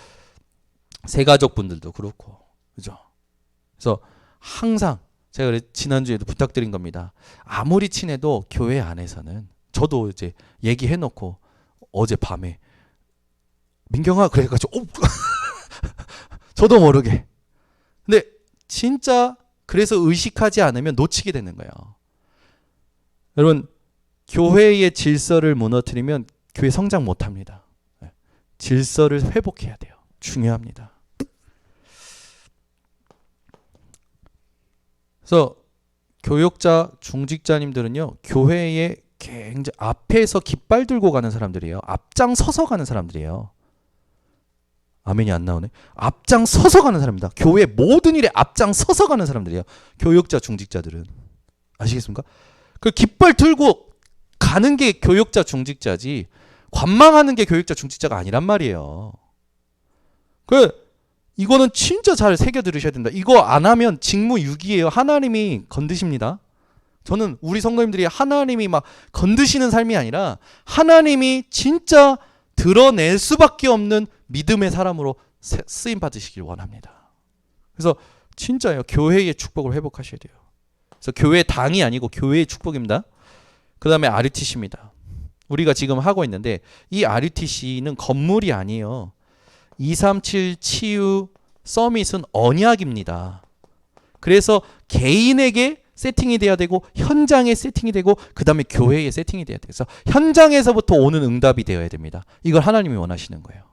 세가족 분들도 그렇고, 그죠? 그래서 항상 제가 지난주에도 부탁드린 겁니다. 아무리 친해도 교회 안에서는 저도 이제 얘기해놓고 어젯밤에 민경아 그래가지고 저도 모르게. 근데 진짜 그래서 의식하지 않으면 놓치게 되는 거예요. 여러분, 교회의 질서를 무너뜨리면 교회 성장 못합니다. 질서를 회복해야 돼요. 중요합니다. 그래서 교역자, 중직자님들은요, 교회에 굉장히 앞에서 깃발 들고 가는 사람들이에요. 앞장서서 가는 사람들이에요. 아멘이 안 나오네. 앞장서서 가는 사람입니다. 교회 모든 일에 앞장서서 가는 사람들이에요. 교역자, 중직자들은. 아시겠습니까? 그 깃발 들고 가는 게 교역자, 중직자지 관망하는 게 교역자, 중직자가 아니란 말이에요. 이거는 진짜 잘 새겨 들으셔야 된다. 이거 안 하면 직무유기예요. 하나님이 건드십니다. 저는 우리 성도님들이 하나님이 막 건드시는 삶이 아니라 하나님이 진짜 드러낼 수밖에 없는 믿음의 사람으로 쓰임 받으시길 원합니다. 그래서 진짜요. 교회의 축복을 회복하셔야 돼요. 그래서 교회 당이 아니고 교회의 축복입니다. 그 다음에 RUTC입니다. 우리가 지금 하고 있는데 이 RUTC는 건물이 아니에요. 237 치유 서밋은 언약입니다. 그래서 개인에게 세팅이 돼야 되고 현장에 세팅이 되고 그 다음에 교회에 세팅이 돼야 돼요. 그래서 현장에서부터 오는 응답이 되어야 됩니다. 이걸 하나님이 원하시는 거예요.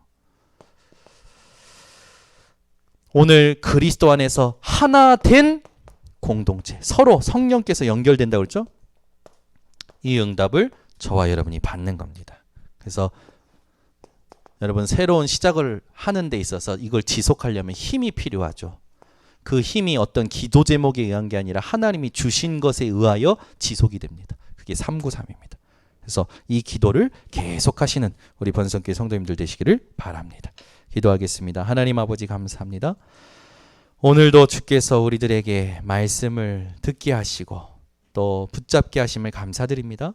오늘 그리스도 안에서 하나 된 공동체, 서로 성령께서 연결된다고 그랬죠? 이 응답을 저와 여러분이 받는 겁니다. 그래서 여러분, 새로운 시작을 하는 데 있어서 이걸 지속하려면 힘이 필요하죠. 그 힘이 어떤 기도 제목에 의한 게 아니라 하나님이 주신 것에 의하여 지속이 됩니다. 그게 393입니다. 그래서 이 기도를 계속하시는 우리 번성교회 성도님들 되시기를 바랍니다. 기도하겠습니다. 하나님 아버지 감사합니다. 오늘도 주께서 우리들에게 말씀을 듣게 하시고 또 붙잡게 하심을 감사드립니다.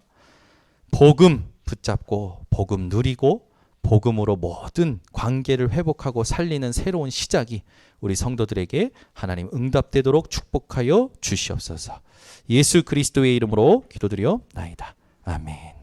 복음 붙잡고 복음 누리고 복음으로 모든 관계를 회복하고 살리는 새로운 시작이 우리 성도들에게 하나님 응답되도록 축복하여 주시옵소서. 예수 그리스도의 이름으로 기도드려 나이다. 아멘.